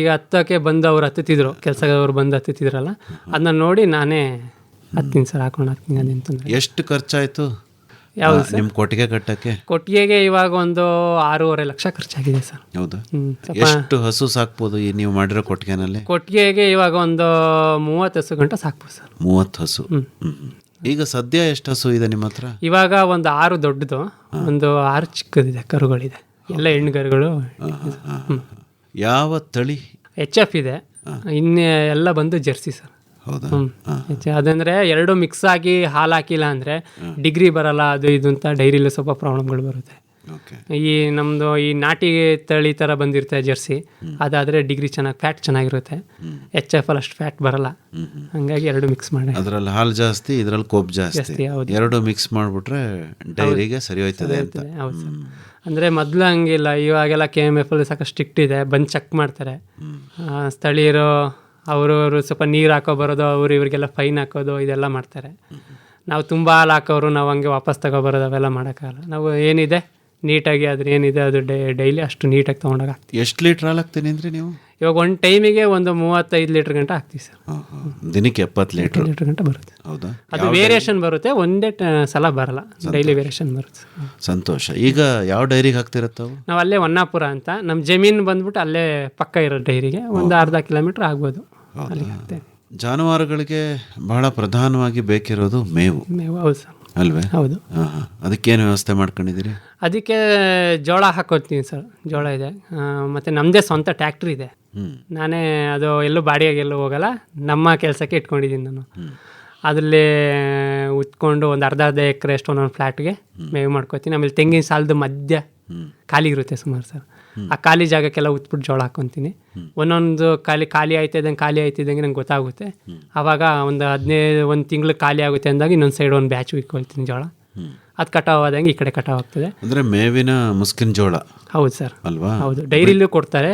ಈಗ ಹತ್ತಕ್ಕೆ ಬಂದು ಅವ್ರು ಹತ್ತಿದ್ರು, ಕೆಲಸದವ್ರು ಬಂದು ಹತ್ತಿದ್ರಲ್ಲ, ಅದನ್ನ ನೋಡಿ ನಾನೇ ಹತ್ತೀನಿ ಸರ್, ಹಾಕೊಂಡು ಹತ್ತೀನಿ. ಅದೇಂತಂದ್ರೆ ಎಷ್ಟು ಖರ್ಚಾಯಿತು ಯಾವುದು ನಿಮ್ಮ ಕೊಟ್ಟಿಗೆ ಕಟ್ಟಕ್ಕೆ? ಕೊಟ್ಟಿಗೆಗೆ ಇವಾಗ ಒಂದು 6.5 ಲಕ್ಷ ಖರ್ಚಾಗಿದೆ ಸರ್. ಹೌದಾ? ಎಷ್ಟು ಹಸು ಸಾಕ್ಬೋದು ಈ ನೀವು ಮಾಡಿರೋ ಕೊಟ್ಟಿಗೆನಲ್ಲಿ? ಕೊಟ್ಟಿಗೆಗೆ ಇವಾಗ ಒಂದು 30 ಹಸು ಗಂಟ ಸಾಕ್ಬೋದು ಸರ್. 30 ಹಸು. ಈಗ ಸದ್ಯ ಎಷ್ಟು ಹಸು ಇದೆ ನಿಮ್ಮ ಹತ್ರ? ಇವಾಗ ಒಂದು 6 ದೊಡ್ಡದು, ಒಂದು 6 ಚಿಕ್ಕದಿದೆ, ಕರುಗಳಿದೆ, ಎಲ್ಲ ಹೆಣ್ಣು ಕರುಗಳು. ಯಾವ ತಳಿ? HF ಇದೆ, ಇನ್ನೇ ಎಲ್ಲ ಬಂದು ಜರ್ಸಿ ಸರ್. ಹೌದಾ? ಅದಂದರೆ ಎರಡು ಮಿಕ್ಸ್ ಆಗಿ ಹಾಲು ಹಾಕಿಲ್ಲ ಅಂದರೆ ಡಿಗ್ರಿ ಬರಲ್ಲ, ಅದು ಇದು ಅಂತ ಡೈರಿಲಿ ಸ್ವಲ್ಪ ಪ್ರಾಬ್ಲಮ್ಗಳು ಬರುತ್ತೆ. ಓಕೆ. ಈ ನಮ್ಮದು ಈ ನಾಟಿ ತಳಿ ಥರ ಬಂದಿರುತ್ತೆ ಜರ್ಸಿ, ಅದಾದರೆ ಡಿಗ್ರಿ ಚೆನ್ನಾಗಿ ಫ್ಯಾಟ್ ಚೆನ್ನಾಗಿರುತ್ತೆ. HF ಅಷ್ಟು ಫ್ಯಾಟ್ ಬರಲ್ಲ, ಹಂಗಾಗಿ ಎರಡು ಮಿಕ್ಸ್ ಮಾಡಿ. ಅದರಲ್ಲಿ ಹಾಲು ಜಾಸ್ತಿ, ಇದರಲ್ಲಿ ಕೊಬ್ಬು ಜಾಸ್ತಿ, ಹೌದು. ಎರಡು ಮಿಕ್ಸ್ ಮಾಡಿಬಿಟ್ರೆ ಡೈರಿಗೆ ಸರಿ ಹೋಯ್ತದೆ ಅಂತ. ಹೌದು ಸರ್. ಅಂದರೆ ಮೊದಲು ಹಂಗಿಲ್ಲ, ಇವಾಗೆಲ್ಲ KMF ಅಲ್ಲಿ ಸಾಕಷ್ಟು ಸ್ಟ್ರಿಕ್ಟ್ ಇದೆ, ಬಂದು ಚೆಕ್ ಮಾಡ್ತಾರೆ. ಸ್ಥಳೀಯರು ಅವರು ಸ್ವಲ್ಪ ನೀರು ಹಾಕೋ ಬರೋದು, ಇವರಿಗೆಲ್ಲ ಫೈನ್ ಹಾಕೋದು ಇದೆಲ್ಲ ಮಾಡ್ತಾರೆ. ನಾವು ತುಂಬ ಹಾಲು ಹಾಕೋರು ನಾವು ಹಂಗೆ ವಾಪಸ್ ತಗೊಬರೋದು ಅವೆಲ್ಲ ಮಾಡೋಕ್ಕಾಗಲ್ಲ. ನಾವು ಏನಿದೆ ನೀಟಾಗಿ ಅದ್ರ ಏನಿದೆ ಅದು ಡೈಲಿ ಅಷ್ಟು ನೀಟಾಗಿ ತೊಗೊಂಡಾಗ ಹಾಕ್ತೀವಿ. ಎಷ್ಟು ಲೀಟ್ರ್ ಹಾಲು ಹಾಕ್ತೀನಿ ಅಂದರೆ ನೀವು? ಇವಾಗ ಒಂದು ಟೈಮಿಗೆ ಒಂದು 35 ಲೀಟ್ರ್ ಗಂಟೆ ಹಾಕ್ತೀವಿ ಸರ್. ದಿನಕ್ಕೆ 70 ಲೀಟ್ರ್ ಗಂಟೆ ಬರುತ್ತೆ. ಹೌದಾ? ಅದು ವೇರಿಯೇಷನ್ ಬರುತ್ತೆ, ಒಂದೇ ಸಲ ಬರಲ್ಲ, ಡೈಲಿ ವೇರಿಯೇಷನ್ ಬರುತ್ತೆ. ಸಂತೋಷ. ಈಗ ಯಾವ ಡೈರಿಗೆ ಹಾಕ್ತಿರತ್ತವು? ನಾವು ಅಲ್ಲೇ ಹೊನ್ನಾಪುರ ಅಂತ ನಮ್ಮ ಜಮೀನು ಬಂದ್ಬಿಟ್ಟು ಅಲ್ಲೇ ಪಕ್ಕ ಇರೋ ಡೈರಿಗೆ ಒಂದು ಅರ್ಧ ಕಿಲೋಮೀಟ್ರ್ ಆಗ್ಬೋದು, ಅಲ್ಲಿಗೆ ಹಾಕ್ತೇವೆ. ಜಾನುವಾರುಗಳಿಗೆ ಬಹಳ ಪ್ರಧಾನವಾಗಿ ಬೇಕಿರೋದು ಮೇವು. ಹೌದು ಸರ್. ಅಲ್ವೇ? ಹೌದು. ಅದಕ್ಕೇನು ವ್ಯವಸ್ಥೆ ಮಾಡ್ಕೊಂಡಿದ್ದೀರಿ? ಅದಕ್ಕೆ ಜೋಳ ಹಾಕೋತೀನಿ ಸರ್, ಜೋಳ ಇದೆ. ಮತ್ತು ನಮ್ಮದೇ ಸ್ವಂತ ಟ್ಯಾಕ್ಟ್ರಿ ಇದೆ. ನಾನೇ ಅದು ಎಲ್ಲೂ ಬಾಡಿಗೆಗೆ ಎಲ್ಲೂ ಹೋಗಲ್ಲ, ನಮ್ಮ ಕೆಲಸಕ್ಕೆ ಇಟ್ಕೊಂಡಿದ್ದೀನಿ ನಾನು. ಅದರಲ್ಲಿ ಉತ್ಕೊಂಡು ಒಂದು ಅರ್ಧ ಎಕರೆ ಅಷ್ಟು ಒಂದೊಂದು ಫ್ಲ್ಯಾಟ್ಗೆ ಮೇವು ಮಾಡ್ಕೋತೀನಿ. ಆಮೇಲೆ ತೆಂಗಿನ ಸಾಲದ ಮಧ್ಯ ಖಾಲಿ ಇರುತ್ತೆ ಸುಮಾರು ಸರ್, ಆ ಖಾಲಿ ಜಾಗಕ್ಕೆಲ್ಲ ಉತ್ಬಿಟ್ಟು ಜೋಳ ಹಾಕ್ಕೊತೀನಿ. ಒಂದೊಂದು ಖಾಲಿ ಆಯ್ತಿದ್ದಂಗೆ ನಂಗೆ ಗೊತ್ತಾಗುತ್ತೆ. ಆವಾಗ ಒಂದು ತಿಂಗಳು ಖಾಲಿ ಆಗುತ್ತೆ ಅಂದಾಗ ಇನ್ನೊಂದು ಸೈಡ್ ಒಂದು ಬ್ಯಾಚ್ ಇಟ್ಕೊಳ್ತೀನಿ ಜೋಳ. ಅದು ಕಟಾವ್ ಆದಂಗೆ ಈ ಕಡೆ ಕಟಾವ್ ಆಗ್ತದೆ. ಅಂದರೆ ಮೇವಿನ ಮುಸ್ಕಿನ ಜೋಳ. ಹೌದು ಸರ್. ಅಲ್ವಾ? ಹೌದು, ಡೈರಿಲೂ ಕೊಡ್ತಾರೆ,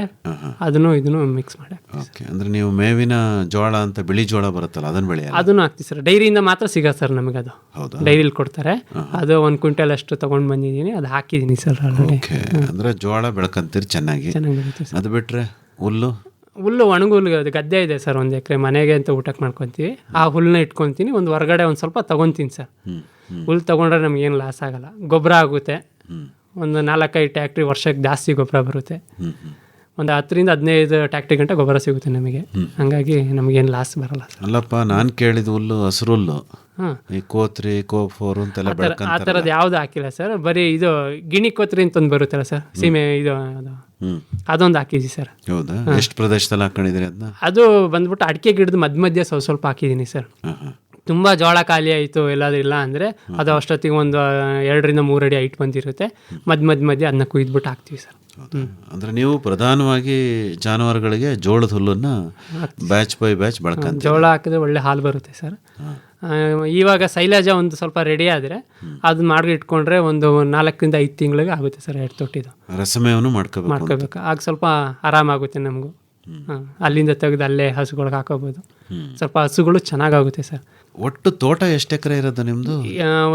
ಇದನ್ನು ಮಿಕ್ಸ್ ಮಾಡಿ. ಓಕೆ. ಅಂದರೆ ನೀವು ಮೇವಿನ ಜೋಳ ಅಂತ ಬಿಳಿ ಜೋಳ ಬರುತ್ತಲ್ಲ ಅದನ್ನು ಬೆಳೆಯ? ಅದನ್ನು ಹಾಕ್ತೀವಿ ಸರ್, ಡೈರಿಯಿಂದ ಮಾತ್ರ ಸಿಗತ್ತೆ ಸರ್ ನಮಗೆ ಅದು. ಹೌದಾ? ಡೈರಿಲಿ ಕೊಡ್ತಾರೆ, ಅದು 1 ಕ್ವಿಂಟಲ್ ಅಷ್ಟು ತೊಗೊಂಡು ಬಂದಿದ್ದೀನಿ, ಅದು ಹಾಕಿದ್ದೀನಿ ಸರ್ ಆಲ್ರೆಡಿ. ಓಕೆ. ಅಂದರೆ ಜೋಳ ಬೆಳ್ಕೊಂತೀರಿ ಚೆನ್ನಾಗಿ. ಚೆನ್ನಾಗಿರುತ್ತೆ ಸರ್. ಅದು ಬಿಟ್ಟರೆ ಹುಲ್ಲು ಒಣಗುಲ್ಲು ಅದು ಗದ್ದೆ ಇದೆ ಸರ್, 1 ಎಕರೆ ಮನೆಗೆ ಅಂತ ಊಟಕ್ಕೆ ಮಾಡ್ಕೊತೀವಿ. ಆ ಹುಲ್ಲನ್ನ ಇಟ್ಕೊತೀನಿ, ಒಂದು ಹೊರಗಡೆ ಒಂದು ಸ್ವಲ್ಪ ತೊಗೊತೀನಿ ಸರ್. ಹುಲ್ಲು ತೊಗೊಂಡ್ರೆ ನಮಗೇನು ಲಾಸ್ ಆಗೋಲ್ಲ, ಗೊಬ್ಬರ ಆಗುತ್ತೆ. ಒಂದು 4-5 ಟ್ಯಾಕ್ಟ್ರಿ ವರ್ಷಕ್ಕೆ ಜಾಸ್ತಿ ಗೊಬ್ಬರ ಬರುತ್ತೆ. ಒಂದು 10-15 ಟ್ಯಾಕ್ಟ್ರಿ ಗಂಟೆ ಗೊಬ್ಬರ ಸಿಗುತ್ತೆ ನಮಗೆ, ಹಂಗಾಗಿ ನಮಗೇನು ಲಾಸ್ ಬರಲ್ಲ. ಅಲ್ಲಪ್ಪ, ನಾನು ಕೇಳಿದ ಹುಲ್ಲು ಹಸಿರು ಹುಲ್ಲು, ಈ ಕೋತ್ರಿ ಕೋಫೋರ್ ಅಂತೆಲ್ಲ ಆ ಥರದ್ದು ಯಾವುದು ಹಾಕಿಲ್ಲ ಸರ್. ಬರೀ ಇದು ಗಿಣಿ ಕೋತ್ರಿ ಅಂತ ಒಂದು ಬರುತ್ತಲ್ಲ ಸರ್, ಸೀಮೆ ಇದು ಅದೊಂದು ಹಾಕಿದ್ವಿ ಸರ್. ಹೌದಾ? ಎಷ್ಟು ಪ್ರದೇಶದಲ್ಲಿ ಹಾಕೊಂಡಿದ್ದೀರಿ ಅದನ್ನ? ಅದು ಬಂದ್ಬಿಟ್ಟು ಅಡಿಕೆ ಗಿಡದ ಮಧ್ಯ ಸ್ವಲ್ಪ ಹಾಕಿದ್ದೀನಿ ಸರ್. ತುಂಬ ಜೋಳ ಖಾಲಿ ಆಯಿತು ಎಲ್ಲಾದ್ರೂ ಇಲ್ಲ ಅಂದರೆ ಅದು ಅಷ್ಟೊತ್ತಿಗೆ ಒಂದು 2-3 ಅಡಿ ಹೈಟ್ ಬಂದಿರುತ್ತೆ, ಮಧ್ಯ ಅದನ್ನ ಕುಯ್ದುಬಿಟ್ಟು ಹಾಕ್ತೀವಿ ಸರ್. ಅಂದರೆ ನೀವು ಪ್ರಧಾನವಾಗಿ ಜಾನುವಾರುಗಳಿಗೆ ಜೋಳದ ಹುಲ್ಲನ್ನು ಬ್ಯಾಚ್ ಬೈ ಬ್ಯಾಚ್ ಬಳಕ ಜೋಳ ಹಾಕಿದ್ರೆ ಒಳ್ಳೆ ಹಾಲು ಬರುತ್ತೆ ಸರ್. ಇವಾಗ ಸೈಲೇಜ ಒಂದು ಸ್ವಲ್ಪ ರೆಡಿ ಆದರೆ ಅದು ಮಾಡಿ ಇಟ್ಕೊಂಡ್ರೆ ಒಂದು 4-5 ತಿಂಗಳಿಗೆ ಆಗುತ್ತೆ ಸರ್. 2 ತೊಟ್ಟಿದು ರಸಮೇವನ್ನು ಮಾಡ್ಕೋಬೇಕು. ಆಗ ಸ್ವಲ್ಪ ಆರಾಮಾಗುತ್ತೆ ನಮಗೂ. ಅಲ್ಲಿಂದ ತೆಗೆದು ಅಲ್ಲೇ ಹಸುಗಳಿಗೆ ಹಾಕೋಬೋದು. ಸ್ವಲ್ಪ ಹಸುಗಳು ಚೆನ್ನಾಗಾಗುತ್ತೆ ಸರ್. ಒಟ್ಟು ತೋಟ ಎಷ್ಟು ಎಕರೆ ಇರೋದು ನಿಮ್ಮದು?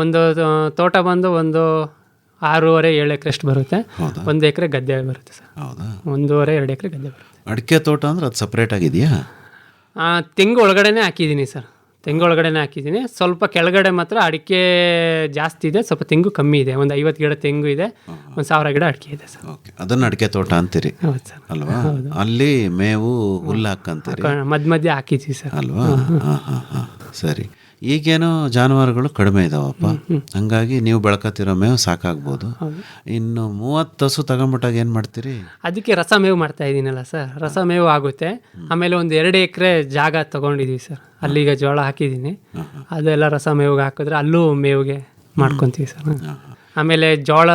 ಒಂದು ತೋಟ ಬಂದು ಒಂದು 6.5-7 ಎಕರೆ ಅಷ್ಟು ಬರುತ್ತೆ. 1 ಎಕರೆ ಗದ್ದೆ ಬರುತ್ತೆ ಸರ್. ಹೌದಾ? 1.5-2 ಎಕರೆ ಗದ್ದೆ ಬರುತ್ತೆ. ಅಡಿಕೆ ತೋಟ ಅಂದರೆ ಅದು ಸಪ್ರೇಟ್ ಆಗಿದೆಯಾ? ತೆಂಗು ಒಳಗಡೆನೇ ಹಾಕಿದ್ದೀನಿ ಸರ್, ತೆಂಗೊಳಗಡೆನೇ ಹಾಕಿದ್ದೀನಿ. ಸ್ವಲ್ಪ ಕೆಳಗಡೆ ಮಾತ್ರ ಅಡಿಕೆ ಜಾಸ್ತಿ ಇದೆ, ಸ್ವಲ್ಪ ತೆಂಗು ಕಮ್ಮಿ ಇದೆ. ಒಂದು 50 ಗಿಡ ತೆಂಗು ಇದೆ, 1000 ಗಿಡ ಅಡಿಕೆ ಇದೆ ಸರ್. ಓಕೆ. ಅದನ್ನು ಅಡಿಕೆ ತೋಟ ಅಂತೀರಿ? ಹೌದು ಸರ್. ಅಲ್ವಾ? ಅಲ್ಲಿ ಮೇವು ಹುಲ್ಲು ಹಾಕಂತೀರಿ? ಮಧ್ಯ ಹಾಕಿದ್ದೀವಿ ಸರ್. ಅಲ್ವಾ? ಸರಿ. ಈಗೇನೋ ಜಾನುವಾರುಗಳು ಕಡಿಮೆ ಇದಾವಪ್ಪ, ಹಂಗಾಗಿ ನೀವು ಬೆಳ್ಕೊತಿರೋ ಮೇವು ಸಾಕಾಗ್ಬೋದು. ಇನ್ನು 30 ಹಸು ತಗೊಂಬಿಟ್ಟಾಗ ಏನು ಮಾಡ್ತೀರಿ? ಅದಕ್ಕೆ ರಸ ಮೇವು ಮಾಡ್ತಾ ಇದ್ದೀನಲ್ಲ ಸರ್, ರಸ ಮೇವು ಆಗುತ್ತೆ. ಆಮೇಲೆ ಒಂದು 2 ಎಕರೆ ಜಾಗ ತೊಗೊಂಡಿದ್ದೀವಿ ಸರ್, ಅಲ್ಲಿಗ ಜೋಳ ಹಾಕಿದ್ದೀನಿ. ಅದೆಲ್ಲ ರಸ ಮೇವಿಗೆ ಹಾಕಿದ್ರೆ ಅಲ್ಲೂ ಮೇವಿಗೆ ಮಾಡ್ಕೊತೀವಿ ಸರ್. ಆಮೇಲೆ ಜೋಳ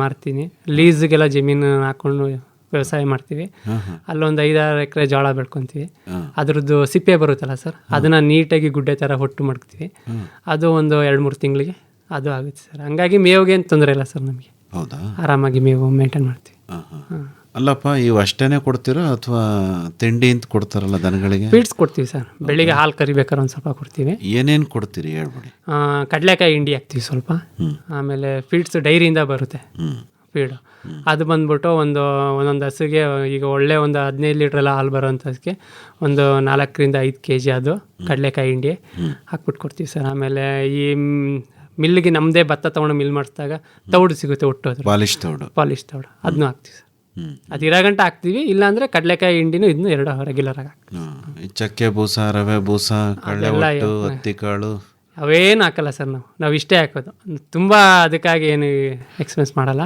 ಮಾರ್ತೀನಿ, ಲೀಸ್ಗೆಲ್ಲ ಜಮೀನು ಹಾಕ್ಕೊಂಡು ವ್ಯವಸಾಯ ಮಾಡ್ತೀವಿ. ಅಲ್ಲೊಂದು 5-6 ಎಕರೆ ಜೋಳ ಬೆಳ್ಕೊತೀವಿ. ಅದ್ರದ್ದು ಸಿಪ್ಪೆ ಬರುತ್ತಲ್ಲ ಸರ್, ಅದನ್ನು ನೀಟಾಗಿ ಗುಡ್ಡೆ ಥರ ಹೊಟ್ಟು ಮಾಡ್ತೀವಿ. ಅದು ಒಂದು 2-3 ತಿಂಗಳಿಗೆ ಅದು ಆಗುತ್ತೆ ಸರ್. ಹಂಗಾಗಿ ಮೇವಿಗೆ ಏನು ತೊಂದರೆ ಇಲ್ಲ ಸರ್ ನಮಗೆ. ಹೌದಾ? ಆರಾಮಾಗಿ ಮೇವು ಮೇಂಟೈನ್ ಮಾಡ್ತೀವಿ. ಅಲ್ಲಪ್ಪ, ಇವು ಅಷ್ಟೇನೆ ಕೊಡ್ತೀರೋ ಅಥವಾ ತಿಂಡಿ ಅಂತ ಕೊಡ್ತಾರಲ್ಲ ದನಗಳಿಗೆ? ಫೀಡ್ಸ್ ಕೊಡ್ತೀವಿ ಸರ್. ಬೆಳಿಗ್ಗೆ ಹಾಲು ಕರಿಬೇಕಾದ್ರೆ ಒಂದು ಸ್ವಲ್ಪ ಕೊಡ್ತೀವಿ. ಏನೇನು ಕೊಡ್ತೀರಿ ಹೇಳ್ಬಿಡಿ. ಕಡಲೆಕಾಯಿ ಹಿಂಡಿ ಹಾಕ್ತೀವಿ ಸ್ವಲ್ಪ. ಆಮೇಲೆ ಫೀಡ್ಸ್ ಡೈರಿಯಿಂದ ಬರುತ್ತೆ ಫೀಡು, ಅದು ಬಂದ್ಬಿಟ್ಟು ಒಂದೊಂದು ಹಸುಗೆ ಈಗ ಒಳ್ಳೆ ಒಂದು 15 ಲೀಟ್ರೆಲ್ಲ ಹಾಲು ಬರೋಂಥದಕ್ಕೆ ಒಂದು 4-5 kg ಅದು ಕಡಲೆಕಾಯಿ ಹಿಂಡಿ ಹಾಕ್ಬಿಟ್ಟು ಕೊಡ್ತೀವಿ ಸರ್. ಆಮೇಲೆ ಈ ಮಿಲ್ಗೆ ನಮ್ಮದೇ ಭತ್ತ ತೊಗೊಂಡು ಮಿಲ್ ಮಾಡಿಸಿದಾಗ ತೌಡು ಸಿಗುತ್ತೆ, ಒಟ್ಟು ಪಾಲಿಶ್ ತೌಡು ಅದನ್ನೂ ಹಾಕ್ತೀವಿ ಸರ್. ಅದು 2 ಗಂಟೆ ಹಾಕ್ತೀವಿ. ಇಲ್ಲಾಂದರೆ ಕಡಲೆಕಾಯಿ ಹಿಂಡಿನೂ ಇದನ್ನು 2 ರೆಗ್ಯುಲರ್ ಆಗಿ ಹಾಕ್ತೀವಿ. ಚಕ್ಕೆ ಬೂಸ, ರವೆ ಬೂಸ, ಕಡಲೆ ಒಟ್ಟು, ಹತ್ತಿ ಕಾಳು ಅವೇನು ಹಾಕಲ್ಲ ಸರ್. ನಾವು ಇಷ್ಟೇ ಹಾಕೋದು, ತುಂಬ ಅದಕ್ಕಾಗಿ ಏನು ಎಕ್ಸ್ಪೆನ್ಸ್ ಮಾಡಲ್ಲ,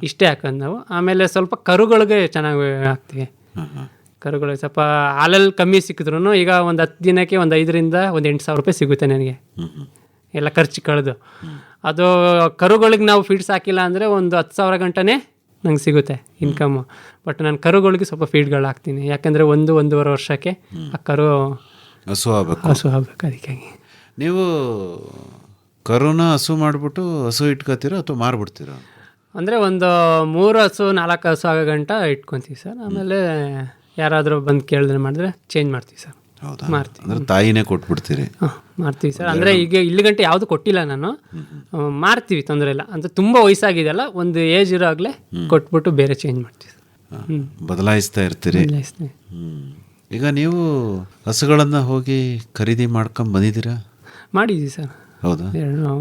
ಇಷ್ಟೇ ಹಾಕೋದು ನಾವು. ಆಮೇಲೆ ಸ್ವಲ್ಪ ಕರುಗಳಿಗೆ ಚೆನ್ನಾಗಿ ಹಾಕ್ತೀವಿ. ಕರುಗಳು ಸ್ವಲ್ಪ ಹಾಲಲ್ಲಿ ಕಮ್ಮಿ ಸಿಕ್ಕಿದ್ರು ಈಗ ಒಂದು 10 ದಿನಕ್ಕೆ ಒಂದು 5ರಿಂದ ಒಂದು 8,000 ರೂಪಾಯಿ ಸಿಗುತ್ತೆ ನನಗೆ, ಎಲ್ಲ ಖರ್ಚು ಕಳೆದು. ಅದು ಕರುಗಳಿಗೆ ನಾವು ಫೀಡ್ಸ್ ಹಾಕಿಲ್ಲ ಅಂದರೆ ಒಂದು 10,000 ಗಂಟನೇ ನಂಗೆ ಸಿಗುತ್ತೆ ಇನ್ಕಮ್ಮು. ಬಟ್ ನಾನು ಕರುಗಳಿಗೆ ಸ್ವಲ್ಪ ಫೀಡ್ಗಳು ಹಾಕ್ತೀನಿ, ಯಾಕಂದರೆ 1-1.5 ವರ್ಷಕ್ಕೆ ಆ ಕರು ಹಸು ಆಗ್ಬೇಕು. ಅದಕ್ಕಾಗಿ ನೀವು ಕರುನ ಹಸು ಮಾಡಿಬಿಟ್ಟು ಹಸು ಇಟ್ಕೋತೀರಾ ಅಥವಾ ಮಾರ್ಬಿಡ್ತೀರಾ? ಅಂದರೆ ಒಂದು 3 ಹಸು 4 ಹಸು ಆಗೋ ಗಂಟ ಇಟ್ಕೊತೀವಿ ಸರ್. ಆಮೇಲೆ ಯಾರಾದರೂ ಬಂದು ಕೇಳಿದ್ರೆ ಮಾಡಿದ್ರೆ ಚೇಂಜ್ ಮಾಡ್ತೀವಿ ಸರ್. ಹೌದಾ? ಮಾರ್ತೀವಿ. ಅಂದ್ರೆ ತಾಯಿನೇ ಕೊಟ್ಬಿಡ್ತೀರಿ? ಹಾಂ ಮಾಡ್ತೀವಿ ಸರ್. ಅಂದರೆ ಈಗ ಇಲ್ಲಿ ಗಂಟೆ ಯಾವುದು ಕೊಟ್ಟಿಲ್ಲ ನಾನು, ಮಾರ್ತೀವಿ, ತೊಂದರೆ ಇಲ್ಲ. ಅಂತ ತುಂಬ ವಯಸ್ಸಾಗಿದೆಯಲ್ಲ, ಒಂದು ಏಜ್ ಇರೋ ಆಗಲೇ ಕೊಟ್ಬಿಟ್ಟು ಬೇರೆ ಚೇಂಜ್ ಮಾಡ್ತೀವಿ ಸರ್. ಬದಲಾಯಿಸ್ತಾ ಇರ್ತೀರಿ. ಈಗ ನೀವು ಹಸುಗಳನ್ನು ಹೋಗಿ ಖರೀದಿ ಮಾಡ್ಕೊಂಡು ಬಂದಿದ್ದೀರಾ? ಮಾಡಿದ್ದೀವಿ ಸರ್. ಹೌದಾ?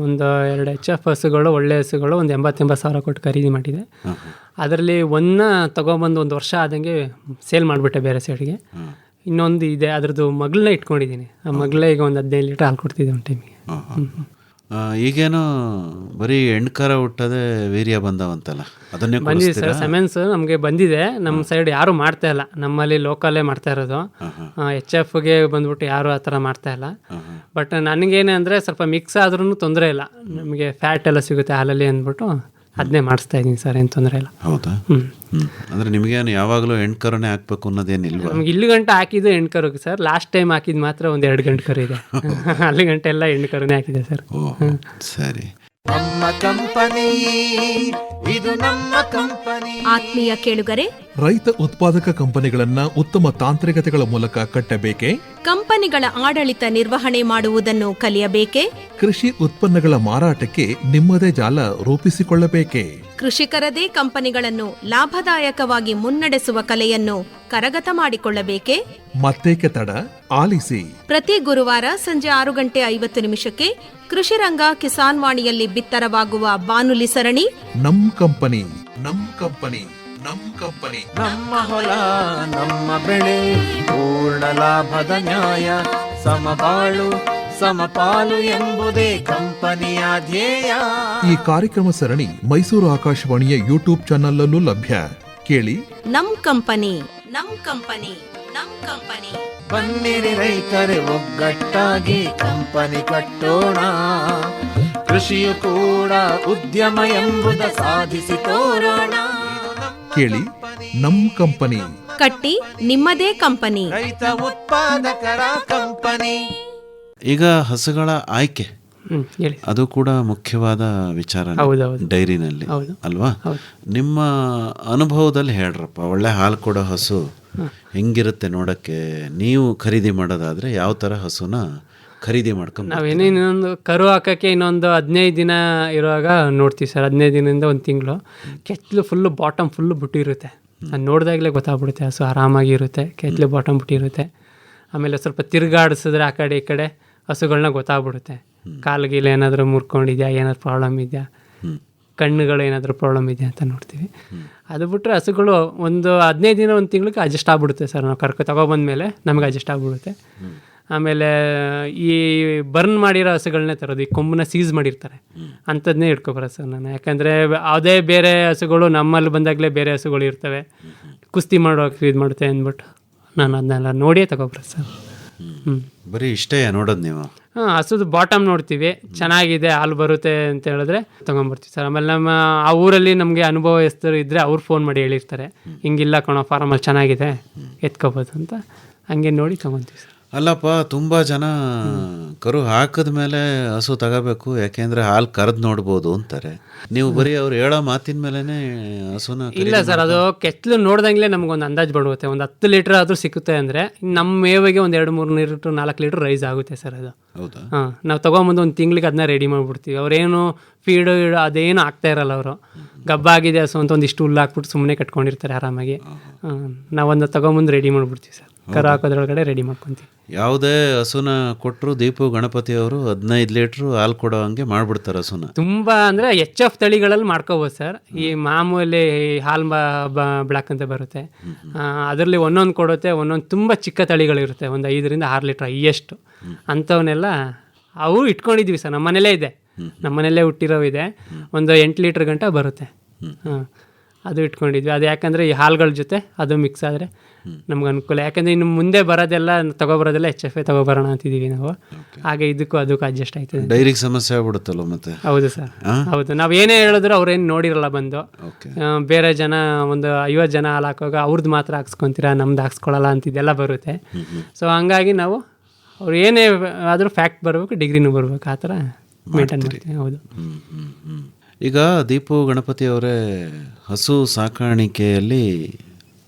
ಒಂದು 2 HF ಹಸುಗಳು, ಒಳ್ಳೆ ಹಸುಗಳು, ಒಂದು 80,000 ಸಾವಿರ ಕೊಟ್ಟು ಖರೀದಿ ಮಾಡಿದೆ. ಅದರಲ್ಲಿ ತೊಗೊಬಂದು 1 ವರ್ಷ ಆದಂಗೆ ಸೇಲ್ ಮಾಡಿಬಿಟ್ಟೆ ಬೇರೆ ಸೈಡ್ಗೆ. ಇನ್ನೊಂದು ಇದೆ, ಅದ್ರದ್ದು ಮಗಳನ್ನ ಇಟ್ಕೊಂಡಿದ್ದೀನಿ. ಆ ಮಗಳೇ ಈಗ ಒಂದು 15 ಲೀಟ್ರ್ ಹಾಲು ಕೊಡ್ತಿದ್ದೆ ಒಂದು ಟೈಮಿಗೆ. ಈಗೇನೋ ಬರೀ ಹೆಣ್ಕರ ಹುಟ್ಟದೆ ವೀರ್ಯ ಬಂದವಂತಲ್ಲ, ಅದನ್ನೇ ಬಂದಿದೆ ಸರ್. ಸೆಮೆನ್ಸ್ ನಮಗೆ ಬಂದಿದೆ. ನಮ್ಮ ಸೈಡ್ ಯಾರು ಮಾಡ್ತಾ ಇಲ್ಲ, ನಮ್ಮಲ್ಲಿ ಲೋಕಲ್ಲೇ ಮಾಡ್ತಾ ಇರೋದು. HFಗೆ ಬಂದ್ಬಿಟ್ಟು ಯಾರು ಆ ಥರ ಮಾಡ್ತಾ ಇಲ್ಲ. ಬಟ್ ನನಗೇನೆ ಅಂದರೆ ಸ್ವಲ್ಪ ಮಿಕ್ಸ್ ಆದ್ರೂ ತೊಂದರೆ ಇಲ್ಲ, ನಮಗೆ ಫ್ಯಾಟ್ ಎಲ್ಲ ಸಿಗುತ್ತೆ ಹಾಲಲ್ಲಿ ಅಂದ್ಬಿಟ್ಟು ಅದನ್ನೇ ಮಾಡಿಸ್ತಾ ಇದ್ದೀನಿ ಸರ್, ಏನು ತೊಂದರೆ ಇಲ್ಲ. ಹೌದಾ? ಅಂದರೆ ನಿಮಗೇನು ಯಾವಾಗಲೂ ಹೆಣ್ಕರನೇ ಹಾಕ್ಬೇಕು ಅನ್ನೋದೇನಿಲ್ವಾ? ನಮ್ಗೆ ಇಲ್ಲಿ ಗಂಟೆ ಹಾಕಿದ್ದು ಹೆಣ್ಕರಿಗೆ ಸರ್. ಲಾಸ್ಟ್ ಟೈಮ್ ಹಾಕಿದ್ದು ಮಾತ್ರ ಒಂದು 2 ಗಂಟೆ ಕರು ಇದೆ. ಅಲ್ಲಿ ಗಂಟೆ ಎಲ್ಲ ಹೆಣ್ಕರನೇ ಹಾಕಿದೆ ಸರ್. ಸರಿ. ನಮ್ಮ ಕಂಪನಿ, ಇದು ನಮ್ಮ ಕಂಪನಿ. ಆತ್ಮೀಯ ಕೇಳುಗರೆ, ರೈತ ಉತ್ಪಾದಕ ಕಂಪನಿಗಳನ್ನ ಉತ್ತಮ ತಾಂತ್ರಿಕತೆಗಳ ಮೂಲಕ ಕಟ್ಟಬೇಕೆ? ಕಂಪನಿಗಳ ಆಡಳಿತ ನಿರ್ವಹಣೆ ಮಾಡುವುದನ್ನು ಕಲಿಯಬೇಕೆ? ಕೃಷಿ ಉತ್ಪನ್ನಗಳ ಮಾರಾಟಕ್ಕೆ ನಿಮ್ಮದೇ ಜಾಲ ರೂಪಿಸಿಕೊಳ್ಳಬೇಕೆ? ಕೃಷಿಕರದೇ ಕಂಪನಿಗಳನ್ನು ಲಾಭದಾಯಕವಾಗಿ ಮುನ್ನಡೆಸುವ ಕಲೆಯನ್ನು ಕರಗತ ಮಾಡಿಕೊಳ್ಳಬೇಕೆ? ಮತ್ತೇಕೆ ತಡ, ಆಲಿಸಿ. ಪ್ರತಿ ಗುರುವಾರ ಸಂಜೆ 6:50 ಕೃಷಿ ರಂಗ ಕಿಸಾನ್ ವಾಣಿಯಲ್ಲಿ ಬಿತ್ತರವಾಗುವ ಬಾನುಲಿ ಸರಣಿ ನಮ್ ಕಂಪನಿ, ನಮ್ ಕಂಪನಿ, ನಮ್ ಕಂಪನಿ. ನಮ್ಮ ಹೊಲ ನಮ್ಮ ಬೆಳೆ, ಪೂರ್ಣ ಲಾಭದ ನ್ಯಾಯ, ಸಮಬಾಳು ಸಮಪಾಲು ಎಂಬುದೇ ಕಂಪನಿಯ ಧ್ಯೇಯ. ಈ ಕಾರ್ಯಕ್ರಮ ಸರಣಿ ಮೈಸೂರು ಆಕಾಶವಾಣಿಯ ಯೂಟ್ಯೂಬ್ ಚಾನೆಲ್ ಅಲ್ಲೂ ಲಭ್ಯ. ಕೇಳಿ. ನಮ್ ಕಂಪನಿ, ನಮ್ ಕಂಪನಿ, ನಮ್ ಕಂಪನಿ. ಬನ್ನಿರಿ ರೈತರೇ ಒಗ್ಗಟ್ಟಾಗಿ ಕಂಪನಿ ಕಟ್ಟೋಣ, ಕೃಷಿಯು ಕೂಡ ಉದ್ಯಮ ಎಂಬುದ ಸಾಧಿಸಿ ತೋರೋಣ. ಕೇಳಿ ನಮ್ ಕಂಪನಿ. ಕಟ್ಟಿ ನಿಮ್ಮದೇ ಕಂಪನಿ, ರೈತ ಉತ್ಪಾದಕರ ಕಂಪನಿ. ಈಗ ಹಸುಗಳ ಆಯ್ಕೆ ಹೇಳಿ. ಅದು ಕೂಡ ಮುಖ್ಯವಾದ ವಿಚಾರ ಡೈರಿನಲ್ಲಿ ಅಲ್ವಾ? ನಿಮ್ಮ ಅನುಭವದಲ್ಲಿ ಹೇಳ್ರಪ್ಪ, ಒಳ್ಳೆ ಹಾಲು ಕೊಡೋ ಹಸು ಹೆಂಗಿರುತ್ತೆ ನೋಡಕ್ಕೆ? ನೀವು ಖರೀದಿ ಮಾಡೋದಾದ್ರೆ ಯಾವ ಥರ ಹಸುನ ಖರೀದಿ ಮಾಡ್ಕೊಂಡು? ನಾವೇನೇನೊಂದು ಕರು ಹಾಕೋಕ್ಕೆ ಇನ್ನೊಂದು 15 ದಿನ ಇರುವಾಗ ನೋಡ್ತೀವಿ ಸರ್. 15 ದಿನದಿಂದ 1 ತಿಂಗಳು ಕೆತ್ತಲು ಫುಲ್ಲು ಬಾಟಮ್ ಫುಲ್ಲು ಬಿಟ್ಟಿರುತ್ತೆ. ಅದು ನೋಡಿದಾಗಲೇ ಗೊತ್ತಾಗ್ಬಿಡುತ್ತೆ ಹಸು ಆರಾಮಾಗಿರುತ್ತೆ, ಕೆತ್ತಲು ಬಾಟಮ್ ಬಿಟ್ಟಿರುತ್ತೆ. ಆಮೇಲೆ ಸ್ವಲ್ಪ ತಿರುಗಾಡಿಸಿದ್ರೆ ಆ ಕಡೆ ಈ ಕಡೆ ಹಸುಗಳನ್ನ ಗೊತ್ತಾಗ್ಬಿಡುತ್ತೆ. ಕಾಲ್ಗಿಲ್ ಏನಾದರೂ ಮುರ್ಕೊಂಡಿದ್ಯಾ, ಏನಾದ್ರು ಪ್ರಾಬ್ಲಮ್ ಇದೆಯಾ, ಕಣ್ಣುಗಳು ಏನಾದರೂ ಪ್ರಾಬ್ಲಮ್ ಇದೆಯಾ ಅಂತ ನೋಡ್ತೀವಿ. ಅದು ಬಿಟ್ಟರೆ ಹಸುಗಳು ಒಂದು 15 ದಿನ 1 ತಿಂಗಳಿಗೆ ಅಡ್ಜಸ್ಟ್ ಆಗ್ಬಿಡುತ್ತೆ ಸರ್. ನಾವು ತಗೊಬಂದ್ಮೇಲೆ ನಮಗೆ ಅಡ್ಜಸ್ಟ್ ಆಗ್ಬಿಡುತ್ತೆ. ಆಮೇಲೆ ಈ ಬರ್ನ್ ಮಾಡಿರೋ ಹಸುಗಳನ್ನೇ ತರೋದು, ಈ ಕೊಂಬನ್ನ ಸೀಸ್ ಮಾಡಿರ್ತಾರೆ ಅಂಥದ್ದನ್ನೇ ಇಟ್ಕೊಬರೋ ಸರ್ ನಾನು. ಯಾಕಂದರೆ ಅದೇ ಬೇರೆ ಹಸುಗಳು ನಮ್ಮಲ್ಲಿ ಬಂದಾಗಲೇ ಬೇರೆ ಹಸುಗಳು ಇರ್ತವೆ, ಕುಸ್ತಿ ಮಾಡೋಕೆ ಇದು ಮಾಡುತ್ತೆ ಅಂದ್ಬಿಟ್ಟು ನಾನು ಅದನ್ನೆಲ್ಲ ನೋಡಿಯೇ ತಗೊಬರೋದು ಸರ್. ಬರೀ ಇಷ್ಟೇ ನೋಡೋದು ನೀವು? ಹಸುದು ಬಾಟಮ್ ನೋಡ್ತೀವಿ, ಚೆನ್ನಾಗಿದೆ ಹಾಲು ಬರುತ್ತೆ ಅಂತ ಹೇಳಿದ್ರೆ ತೊಗೊಂಬರ್ತೀವಿ ಸರ್. ಆಮೇಲೆ ನಮ್ಮ ಆ ಊರಲ್ಲಿ ನಮಗೆ ಅನುಭವಸ್ಥರು ಇದ್ದರೆ ಅವ್ರು ಫೋನ್ ಮಾಡಿ ಹೇಳಿರ್ತಾರೆ, ಹಿಂಗಿಲ್ಲ ಕಣೋ ಫಾರಮಲ್ಲಿ ಚೆನ್ನಾಗಿದೆ ಎತ್ಕೋಬೋದು ಅಂತ, ಹಂಗೆ ನೋಡಿ ತೊಗೊತೀವಿ ಸರ್. ಅಲ್ಲಪ್ಪ, ತುಂಬ ಜನ ಕರು ಹಾಕಿದ ಮೇಲೆ ಹಸು ತಗೋಬೇಕು ಯಾಕೆಂದರೆ ಹಾಲು ಕರೆದು ನೋಡ್ಬೋದು ಅಂತಾರೆ. ನೀವು ಬರೀ ಅವ್ರು ಹೇಳೋ ಮಾತಿನ ಮೇಲೇ ಹಸುನ? ಇಲ್ಲ ಸರ್, ಅದು ಕೆತ್ತಲು ನೋಡ್ದಂಗೆ ನಮಗೊಂದು ಅಂದಾಜು ಬಡುತ್ತೆ. ಒಂದು 10 ಲೀಟ್ರ್ ಆದರೂ ಸಿಗುತ್ತೆ ಅಂದರೆ ನಮ್ಮ ಮೇವಿಗೆ ಒಂದು 2-3 ಲೀಟ್ರ್ 4 ಲೀಟ್ರ್ ರೈಸ್ ಆಗುತ್ತೆ ಸರ್ ಅದು. ಹೌದಾ? ನಾವು ತೊಗೊಂಬಂದು 1 ತಿಂಗಳಿಗೆ ಅದನ್ನ ರೆಡಿ ಮಾಡಿಬಿಡ್ತೀವಿ. ಅವರೇನು ಫೀಡು ಅದೇನು ಆಗ್ತಾ ಇರಲ್ಲ. ಅವರು ಗಬ್ಬಾಗಿದೆ ಹಸು ಅಂತ ಒಂದಿಷ್ಟು ಹುಲ್ಲು ಹಾಕ್ಬಿಟ್ಟು ಸುಮ್ಮನೆ ಕಟ್ಕೊಂಡಿರ್ತಾರೆ ಆರಾಮಾಗಿ. ನಾವೊಂದು ತೊಗೊಂಬಂದು ರೆಡಿ ಮಾಡಿಬಿಡ್ತೀವಿ ಸರ್. ಕರು ಹಾಕೋದ್ರೊಳಗಡೆ ರೆಡಿ ಮಾಡ್ಕೊತೀವಿ. ಯಾವುದೇ ಹಸುನ ಕೊಟ್ಟರು ದೀಪು ಗಣಪತಿ ಅವರು 15 ಲೀಟ್ರು ಹಾಲು ಕೊಡೋ ಹಂಗೆ ಮಾಡ್ಬಿಡ್ತಾರೆ ಹಸುನ. ತುಂಬ ಅಂದರೆ HF ತಳಿಗಳಲ್ಲಿ ಮಾಡ್ಕೋಬೋದು ಸರ್. ಈ ಮಾಮೂಲಿ ಹಾಲು ಬ್ಲಾಕ್ ಅಂತ ಬರುತ್ತೆ, ಅದರಲ್ಲಿ ಒಂದೊಂದು ಕೊಡುತ್ತೆ. ಒಂದೊಂದು ತುಂಬ ಚಿಕ್ಕ ತಳಿಗಳಿರುತ್ತೆ, ಒಂದು 5ರಿಂದ 6 ಲೀಟ್ರ್ ಹೈಯೆಸ್ಟ್. ಅಂಥವನ್ನೆಲ್ಲ ಅವು ಇಟ್ಕೊಂಡಿದ್ವಿ ಸರ್. ನಮ್ಮ ಮನೇಲೇ ಇದೆ, ನಮ್ಮ ಮನೆಯಲ್ಲೇ ಹುಟ್ಟಿರೋ ಇದೆ. ಒಂದು 8 ಲೀಟ್ರ್ ಗಂಟ ಬರುತ್ತೆ. ಅದು ಇಟ್ಕೊಂಡಿದ್ವಿ. ಅದು ಯಾಕಂದರೆ ಈ ಹಾಲುಗಳ ಜೊತೆ ಅದು ಮಿಕ್ಸ್ ಆದರೆ ನಮ್ಗೆ ಅನುಕೂಲ. ಯಾಕಂದರೆ ಇನ್ನು ಮುಂದೆ ಬರೋದೆಲ್ಲ ತಗೊಬರೋದೆಲ್ಲ HFA ತಗೊಬರೋಣ ಅಂತಿದ್ದೀವಿ ನಾವು. ಹಾಗೆ ಇದಕ್ಕೂ ಅದಕ್ಕೂ ಅಡ್ಜಸ್ಟ್ ಆಯ್ತದೆ. ಡೈರಿಗೆ ಸಮಸ್ಯೆ ಆಗ್ಬಿಡುತ್ತಲ್ವ ಮತ್ತೆ? ಹೌದು ಸರ್, ಹೌದು. ನಾವು ಏನೇ ಹೇಳಿದ್ರು ಅವ್ರೇನು ನೋಡಿರಲ್ಲ ಬಂದು. ಬೇರೆ ಜನ ಒಂದು 50 ಜನ ಹಾಲು ಹಾಕುವಾಗ ಅವ್ರದ್ದು ಮಾತ್ರ ಹಾಕ್ಸ್ಕೊತೀರಾ, ನಮ್ದು ಹಾಕ್ಸ್ಕೊಳಲ್ಲ ಅಂತಿದ್ದೆಲ್ಲ ಬರುತ್ತೆ. ಸೊ ಹಂಗಾಗಿ ನಾವು ಅವ್ರು ಏನೇ ಆದರೂ ಫ್ಯಾಕ್ಟ್ ಬರಬೇಕು, ಡಿಗ್ರಿನೂ ಬರಬೇಕು, ಆ ಥರ ಮೇಂಟೈನ್ ಮಾಡ್ತೀವಿ. ಹೌದು. ಈಗ ದೀಪು ಗಣಪತಿ ಅವರೇ, ಹಸು ಸಾಕಾಣಿಕೆಯಲ್ಲಿ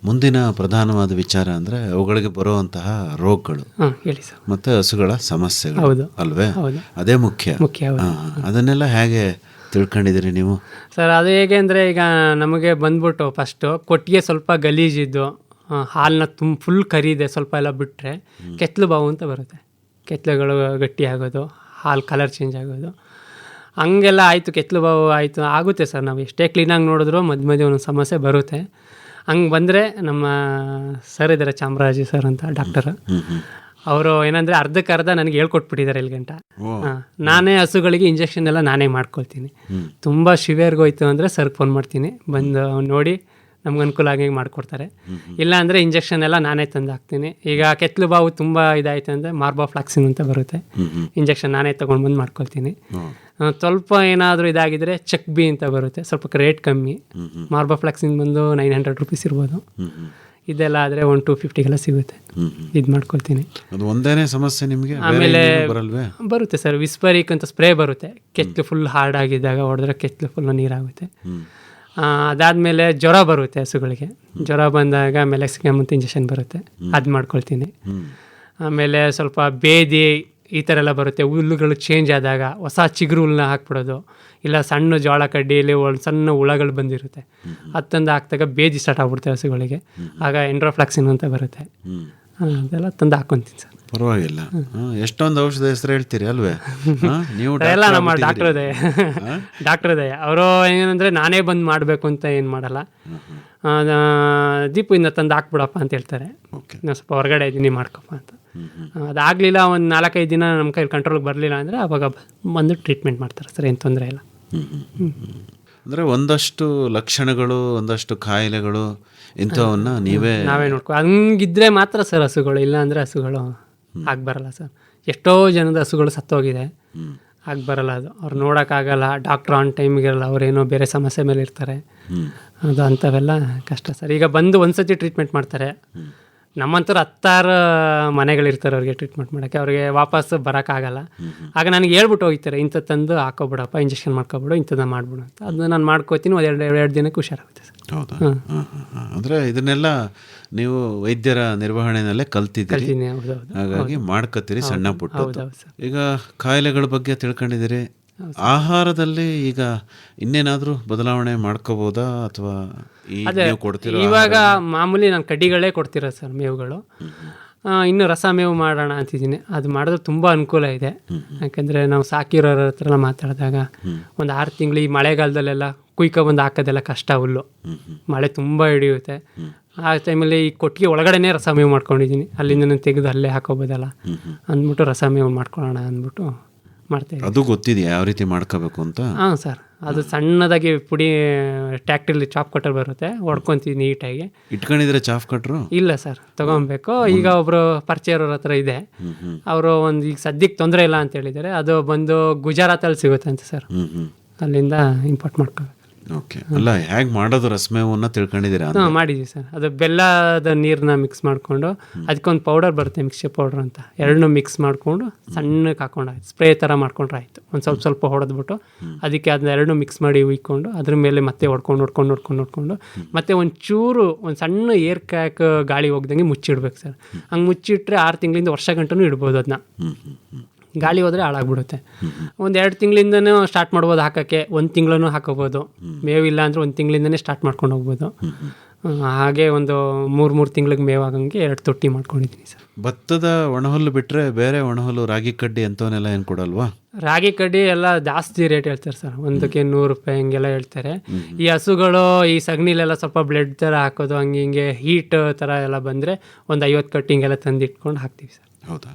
ಮುಂದಿನ ಪ್ರಧಾನವಾದ ವಿಚಾರ ಅಂದರೆ ಅವುಗಳಿಗೆ ಬರುವಂತಹ ರೋಗಗಳು ಹೇಳಿ ಸರ್, ಮತ್ತು ಹಸುಗಳ ಸಮಸ್ಯೆಗಳು ಅಲ್ವೇ? ಅದೇ ಮುಖ್ಯ. ಅದನ್ನೆಲ್ಲ ಹೇಗೆ ತಿಳ್ಕೊಂಡಿದ್ದೀರಿ ನೀವು ಸರ್? ಅದು ಹೇಗೆ ಅಂದರೆ, ಈಗ ನಮಗೆ ಬಂದ್ಬಿಟ್ಟು ಫಸ್ಟು ಕೊಟ್ಟಿಗೆ ಸ್ವಲ್ಪ ಗಲೀಜಿದ್ದು, ಹಾಲನ್ನ ಫುಲ್ ಕರಿದೆ ಸ್ವಲ್ಪ ಎಲ್ಲ ಬಿಟ್ಟರೆ ಕೆತ್ತಲು ಬಾವು ಅಂತ ಬರುತ್ತೆ. ಕೆತ್ತಲುಗಳು ಗಟ್ಟಿ ಆಗೋದು, ಹಾಲು ಕಲರ್ ಚೇಂಜ್ ಆಗೋದು, ಹಂಗೆಲ್ಲ ಆಯಿತು. ಕೆತ್ತಲು ಬಾವು ಆಯಿತು, ಆಗುತ್ತೆ ಸರ್. ನಾವು ಎಷ್ಟೇ ಕ್ಲೀನಾಗಿ ನೋಡಿದ್ರು ಮಧ್ಯೆ ಒಂದೊಂದು ಸಮಸ್ಯೆ ಬರುತ್ತೆ. ಹಂಗೆ ಬಂದರೆ ನಮ್ಮ ಸರ್ ಇದ್ದಾರೆ, ಚಾಮರಾಜು ಸರ್ ಅಂತ ಡಾಕ್ಟರ್. ಅವರು ಏನಂದರೆ ಅರ್ಧಕ್ಕರ್ಧ ನನಗೆ ಹೇಳ್ಕೊಟ್ಬಿಟ್ಟಿದ್ದಾರೆ ಇಲ್ಲಿ ಗಂಟ. ನಾನೇ ಹಸುಗಳಿಗೆ ಇಂಜೆಕ್ಷನ್ ಎಲ್ಲ ನಾನೇ ಮಾಡ್ಕೊಳ್ತೀನಿ. ತುಂಬ ಶಿವಿಯರ್ಗೆ ಹೋಯ್ತು ಅಂದರೆ ಸರ್ಗೆ ಫೋನ್ ಮಾಡ್ತೀನಿ, ಬಂದು ನೋಡಿ ನಮ್ಗೆ ಅನುಕೂಲ ಆಗಿ ಮಾಡಿಕೊಡ್ತಾರೆ. ಇಲ್ಲ ಅಂದರೆ ಇಂಜೆಕ್ಷನ್ ಎಲ್ಲ ನಾನೇ ತಂದು ಹಾಕ್ತೀನಿ. ಈಗ ಕೆತ್ತಲು ಬಾವು ತುಂಬ ಇದಾಯಿತು ಅಂದರೆ ಮಾರ್ಬೋಫ್ಲಾಕ್ಸಿನ್ ಅಂತ ಬರುತ್ತೆ, ಇಂಜೆಕ್ಷನ್ ನಾನೇ ತೊಗೊಂಡು ಬಂದು ಮಾಡ್ಕೊಳ್ತೀನಿ. ಸ್ವಲ್ಪ ಏನಾದರೂ ಇದಾಗಿದ್ದರೆ ಚೆಕ್ ಬಿ ಅಂತ ಬರುತ್ತೆ, ಸ್ವಲ್ಪ ರೇಟ್ ಕಮ್ಮಿ. ಮಾರ್ಬೋಫ್ಲಾಕ್ಸಿನ್ ಬಂದು 900 ರೂಪೀಸ್ ಇರ್ಬೋದು. ಇದೆಲ್ಲ ಆದರೆ 1-250 ಸಿಗುತ್ತೆ, ಇದು ಮಾಡ್ಕೊಳ್ತೀನಿ. ಒಂದೇನೇ ಸಮಸ್ಯೆ ನಿಮಗೆ? ಆಮೇಲೆ ಬರುತ್ತೆ ಸರ್, ವಿಸ್ಪರಿಕ್ ಅಂತ ಸ್ಪ್ರೇ ಬರುತ್ತೆ. ಕೆತ್ತಲು ಫುಲ್ ಹಾರ್ಡ್ ಆಗಿದ್ದಾಗ ಹೊಡೆದ್ರೆ ಕೆತ್ತಲು ಫುಲ್ಲು ನೀರಾಗುತ್ತೆ. ಅದಾದಮೇಲೆ ಜ್ವರ ಬರುತ್ತೆ ಹಸುಗಳಿಗೆ. ಜ್ವರ ಬಂದಾಗ ಮೆಲೆಕ್ಸಿಕಮ್ ಅಂತ ಇಂಜೆಕ್ಷನ್ ಬರುತ್ತೆ, ಅದು ಮಾಡ್ಕೊಳ್ತೀನಿ. ಆಮೇಲೆ ಸ್ವಲ್ಪ ಬೇದಿ ಈ ಥರ ಎಲ್ಲ ಬರುತ್ತೆ. ಹುಲ್ಲುಗಳು ಚೇಂಜ್ ಆದಾಗ ಹೊಸ ಚಿಗುರು ಹುಲ್ಲನ್ನ ಹಾಕ್ಬಿಡೋದು, ಇಲ್ಲ ಸಣ್ಣ ಜೋಳ ಕಡ್ಡಿಯಲ್ಲಿ ಒಂದು ಸಣ್ಣ ಹುಳಗಳು ಬಂದಿರುತ್ತೆ, ಅದು ಹಾಕಿದಾಗ ಬೇದಿ ಸ್ಟಾರ್ಟ್ ಆಗ್ಬಿಡುತ್ತೆ ಹಸುಗಳಿಗೆ. ಆಗ ಎಂಡ್ರೋಫ್ಲಾಕ್ಸಿನ್ ಅಂತ ಬರುತ್ತೆ, ಅದೆಲ್ಲ ತಂದು ಹಾಕ್ಕೊಂತೀನಿ ಸರ್. ಪರವಾಗಿಲ್ಲ. ಎಷ್ಟೊಂದು ಔಷಧ ಹೆಸರು ಹೇಳ್ತೀರಿ ಅಲ್ವೇ ನೀವು? ಎಲ್ಲ ನಮ್ಮ ಡಾಕ್ಟರ್ ಇದೆ. ಅವರು ಏನಂದರೆ ನಾನೇ ಬಂದು ಮಾಡಬೇಕು ಅಂತ ಏನು ಮಾಡಲ್ಲ, ದೀಪು ಇಂದ ತಂದು ಹಾಕ್ಬಿಡಪ್ಪ ಅಂತ ಹೇಳ್ತಾರೆ. ನಾನು ಸ್ವಲ್ಪ ಹೊರಗಡೆ ಇದ್ದೀನಿ ಮಾಡ್ಕೊಪ್ಪ ಅಂತ. ಅದಾಗಲಿಲ್ಲ, ಒಂದು 4-5 ದಿನ ನಮ್ಮ ಕೈ ಕಂಟ್ರೋಲ್ಗೆ ಬರಲಿಲ್ಲ ಅಂದರೆ ಅವಾಗ ಬಂದು ಟ್ರೀಟ್ಮೆಂಟ್ ಮಾಡ್ತಾರೆ ಸರ್, ಏನು ತೊಂದರೆ ಇಲ್ಲ. ಅಂದರೆ ಒಂದಷ್ಟು ಲಕ್ಷಣಗಳು, ಒಂದಷ್ಟು ಕಾಯಿಲೆಗಳು ಇಂಥವನ್ನ ನಾವೇ ನೋಡ್ಕೊ, ಹಂಗಿದ್ರೆ ಮಾತ್ರ ಸರ್ ಹಸುಗಳು. ಇಲ್ಲ ಅಂದರೆ ಹಸುಗಳು ಬರಲ್ಲ ಸರ್. ಎಷ್ಟೋ ಜನದ ಹಸುಗಳು ಸತ್ತೋಗಿದೆ, ಬರಲ್ಲ. ಅದು ಅವ್ರು ನೋಡೋಕ್ಕಾಗಲ್ಲ, ಡಾಕ್ಟ್ರ್ ಆನ್ ಟೈಮಿಗಿರಲ್ಲ, ಅವರೇನೋ ಬೇರೆ ಸಮಸ್ಯೆ ಮೇಲೆ ಇರ್ತಾರೆ. ಅದು ಅಂಥವೆಲ್ಲ ಕಷ್ಟ ಸರ್. ಈಗ ಬಂದು ಒಂದ್ಸತಿ ಟ್ರೀಟ್ಮೆಂಟ್ ಮಾಡ್ತಾರೆ, ನಮ್ಮಂಥವ್ರು 10 ಮನೆಗಳಿರ್ತಾರೆ ಅವ್ರಿಗೆ ಟ್ರೀಟ್ಮೆಂಟ್ ಮಾಡೋಕ್ಕೆ, ಅವ್ರಿಗೆ ವಾಪಸ್ ಬರೋಕ್ಕಾಗಲ್ಲ. ಆಗ ನನಗೆ ಹೇಳ್ಬಿಟ್ಟು ಹೋಗ್ತಾರೆ, ಇಂಥ ತಂದು ಹಾಕೋಬಿಡಪ್ಪ, ಇಂಜೆಕ್ಷನ್ ಮಾಡ್ಕೊಬಿಡು, ಇಂಥದ್ದು ಮಾಡ್ಬಿಡು ಅಂತ. ಅದನ್ನ ನಾನು ಮಾಡ್ಕೋತೀನಿ, ಎರಡು ದಿನಕ್ಕೆ ಹುಷಾರಾಗುತ್ತೆ ಸರ್. ಹೌದಾ? ಅಂದರೆ ಇದನ್ನೆಲ್ಲ ನೀವು ವೈದ್ಯರ ನಿರ್ವಹಣೆಯಲ್ಲೇ ಕಲ್ತಿದ್ದೀರಿ, ಹಾಗಾಗಿ ಮಾಡ್ಕೊತೀರಿ ಸಣ್ಣ ಪುಟ್ಟ. ಈಗ ಕಾಯಿಲೆಗಳ ಬಗ್ಗೆ ತಿಳ್ಕೊಂಡಿದ್ದೀರಿ. ಆಹಾರದಲ್ಲಿ ಈಗ ಇನ್ನೇನಾದರೂ ಬದಲಾವಣೆ ಮಾಡ್ಕೋಬೋದಾ, ಅಥವಾ ಇವಾಗ ಮಾಮೂಲಿ ನಾನು ಕಡ್ಡಿಗಳೇ ಕೊಡ್ತೀರ ಸರ್, ಮೇವುಗಳು. ಇನ್ನು ರಸ ಮೇವು ಮಾಡೋಣ ಅಂತಿದ್ದೀನಿ. ಅದು ಮಾಡಿದ್ರೆ ತುಂಬ ಅನುಕೂಲ ಇದೆ. ಯಾಕಂದರೆ ನಾವು ಸಾಕಿರೋರ ಹತ್ರ ಎಲ್ಲ ಮಾತಾಡಿದಾಗ ಒಂದು 6 ತಿಂಗಳು ಈ ಮಳೆಗಾಲದಲ್ಲೆಲ್ಲ ಕುಯ್ಕೊಬಂದು ಹಾಕೋದೆಲ್ಲ ಕಷ್ಟ. ಹುಲ್ಲು ಮಳೆ ತುಂಬ ಹಿಡಿಯುತ್ತೆ. ಆ ಟೈಮಲ್ಲಿ ಈ ಕೊಟ್ಟಿಗೆ ಒಳಗಡೆನೇ ರಸ ಮೇವು ಮಾಡ್ಕೊಂಡಿದ್ದೀನಿ, ಅಲ್ಲಿಂದ ನಾನು ತೆಗೆದು ಅಲ್ಲೇ ಹಾಕೋಬೋದಲ್ಲ ಅಂದ್ಬಿಟ್ಟು ರಸ ಮೇವು ಮಾಡ್ಕೊಳ್ಳೋಣ ಅಂದ್ಬಿಟ್ಟು ಮಾಡ್ತೇವೆ. ಅದು ಗೊತ್ತಿದೆಯಾ ಯಾವ ರೀತಿ ಮಾಡ್ಕೋಬೇಕು ಅಂತ? ಹಾಂ ಸರ್, ಅದು ಸಣ್ಣದಾಗಿ ಪುಡಿ ಟ್ಯಾಕ್ಟ್ರಲ್ಲಿ ಚಾಪ್ ಕಟ್ಟರ್ ಬರುತ್ತೆ, ಹೊಡ್ಕೊತೀವಿ ನೀಟಾಗಿ. ಇಟ್ಕೊಂಡಿದ್ರೆ ಚಾಪ್ ಕಟ್ರು? ಇಲ್ಲ ಸರ್, ತೊಗೊಬೇಕು. ಈಗ ಒಬ್ಬರು ಪರಿಚಯವ್ರ ಹತ್ರ ಇದೆ, ಅವರು ಒಂದು ಈಗ ಸದ್ಯಕ್ಕೆ ತೊಂದರೆ ಇಲ್ಲ ಅಂತ ಹೇಳಿದ್ದಾರೆ. ಅದು ಬಂದು ಗುಜರಾತಲ್ಲಿ ಸಿಗುತ್ತೆ ಅಂತ ಸರ್, ಅಲ್ಲಿಂದ ಇಂಪೋರ್ಟ್ ಮಾಡ್ಕೋಬೇಕು. ಓಕೆ. ಅಲ್ಲ, ಹೇಗೆ ಮಾಡೋದು ರಸಮೇವನ್ನ ತಿಳ್ಕೊಂಡಿದ್ದೀರಾ? ಹಾಂ, ಮಾಡಿದ್ದೀವಿ ಸರ್. ಅದು ಬೆಲ್ಲದ ನೀರನ್ನ ಮಿಕ್ಸ್ ಮಾಡಿಕೊಂಡು ಅದಕ್ಕೊಂದು ಪೌಡರ್ ಬರುತ್ತೆ, ಮಿಕ್ಸ್ಚರ್ ಪೌಡರ್ ಅಂತ, ಎರಡನ್ನೂ ಮಿಕ್ಸ್ ಮಾಡಿಕೊಂಡು ಸಣ್ಣಕ್ಕೆ ಹಾಕೊಂಡು ಆಯ್ತು, ಸ್ಪ್ರೇ ಥರ ಮಾಡ್ಕೊಂಡ್ರೆ ಆಯಿತು. ಒಂದು ಸ್ವಲ್ಪ ಹೊಡೆದ್ಬಿಟ್ಟು ಅದಕ್ಕೆ ಅದನ್ನ ಎರಡನ್ನೂ ಮಿಕ್ಸ್ ಮಾಡಿ ಉಯ್ಕೊಂಡು ಅದ್ರ ಮೇಲೆ ಮತ್ತೆ ಹೊಡ್ಕೊಂಡು ಮತ್ತೆ ಒಂದು ಸಣ್ಣ ಏರ್ ಕ್ಯಾಕ್ ಗಾಳಿ ಹೋಗ್ದಂಗೆ ಮುಚ್ಚಿಡ್ಬೇಕು ಸರ್. ಹಂಗೆ ಮುಚ್ಚಿಟ್ರೆ 6 ತಿಂಗಳಿಂದ ವರ್ಷ ಗಂಟನೂ ಇಡ್ಬೋದು ಅದನ್ನ. ಗಾಳಿ ಹೋದರೆ ಹಾಳಾಗ್ಬಿಡುತ್ತೆ. 1-2 ತಿಂಗಳಿಂದನೂ ಸ್ಟಾರ್ಟ್ ಮಾಡ್ಬೋದು ಹಾಕೋಕ್ಕೆ, 1 ತಿಂಗಳೂ ಹಾಕೋಬೋದು. ಮೇವಿಲ್ಲ ಅಂದರೆ 1 ತಿಂಗಳಿಂದನೇ ಸ್ಟಾರ್ಟ್ ಮಾಡ್ಕೊಂಡು ಹೋಗ್ಬೋದು. ಹಾಗೆ ಒಂದು 3 ತಿಂಗಳಿಗೆ ಮೇವಾಗಂಗೆ 2 ತೊಟ್ಟಿ ಮಾಡ್ಕೊಂಡಿದ್ದೀನಿ ಸರ್. ಭತ್ತದ ಒಣಹುಲ್ಲು ಬಿಟ್ಟರೆ ಬೇರೆ ಒಣಹುಲ್ಲು, ರಾಗಿ ಕಡ್ಡಿ ಅಂಥವನ್ನೆಲ್ಲ ಏನು ಕೊಡಲ್ವಾ ರಾಗಿ ಕಡ್ಡಿ ಎಲ್ಲ ಜಾಸ್ತಿ ರೇಟ್ ಹೇಳ್ತಾರೆ ಸರ್, ಒಂದಕ್ಕೆ 100 ರೂಪಾಯಿ ಹಿಂಗೆಲ್ಲ ಹೇಳ್ತಾರೆ. ಈ ಹಸುಗಳು ಈ ಸಗಣಿಲೆಲ್ಲ ಸ್ವಲ್ಪ ಬ್ಲಡ್ ಥರ ಹಾಕೋದು, ಹಂಗೆ ಹಿಂಗೆ ಹೀಟ್ ಥರ ಎಲ್ಲ ಬಂದರೆ ಒಂದು 50 ಕಟ್ಟಿ ಹಿಂಗೆಲ್ಲ ತಂದು ಇಟ್ಕೊಂಡು ಹಾಕ್ತೀವಿ ಸರ್. ಹೌದಾ?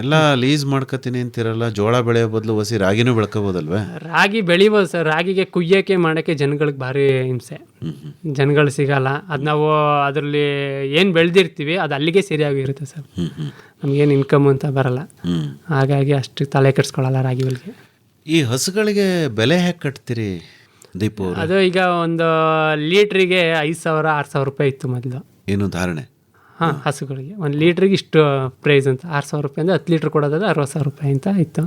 ಎಲ್ಲ ಲೀಸ್ ಮಾಡ್ಕೊತೀನಿ ಅಂತಿರಲ್ಲ, ಜೋಳ ಬೆಳೆಯೋ ಬದಲು ಹೊಸಿ ರಾಗಿನೂ ಬೆಳ್ಕೋಬೋದಲ್ವೇ? ರಾಗಿ ಬೆಳಿಬೋದು ಸರ್, ರಾಗಿಗೆ ಕುಯ್ಯೋಕ್ಕೆ ಮಾಡೋಕ್ಕೆ ಜನಗಳಿಗೆ ಭಾರಿ ಹಿಂಸೆ, ಜನಗಳು ಸಿಗಲ್ಲ. ಅದು ನಾವು ಅದರಲ್ಲಿ ಏನು ಬೆಳೆದಿರ್ತೀವಿ ಅದು ಅಲ್ಲಿಗೆ ಸರಿಯಾಗಿರುತ್ತೆ ಸರ್, ನಮಗೇನು ಇನ್ಕಮ್ ಅಂತ ಬರಲ್ಲ. ಹಾಗಾಗಿ ಅಷ್ಟು ತಲೆ ಕೆಡಿಸ್ಕೊಳ್ಳಲ್ಲ ರಾಗಿಗಳಿಗೆ. ಈ ಹಸುಗಳಿಗೆ ಬೆಲೆ ಹೇಗೆ ಕಟ್ತೀರಿ ದೀಪು? ಅದು ಈಗ ಒಂದು ಲೀಟ್ರಿಗೆ 5,000-6,000 ರೂಪಾಯಿ ಇತ್ತು ಮೊದಲು. ಏನು ಧಾರಣೆ? ಹಾಂ, ಹಸುಗಳಿಗೆ 1 ಲೀಟ್ರಿಗೆ ಇಷ್ಟು ಪ್ರೈಸ್ ಅಂತ. 6,000 ರೂಪಾಯಿ ಅಂದರೆ 10 ಲೀಟ್ರ್ ಕೊಡೋದಾದ್ರೆ 60,000 ರೂಪಾಯಿ ಅಂತ ಇತ್ತು.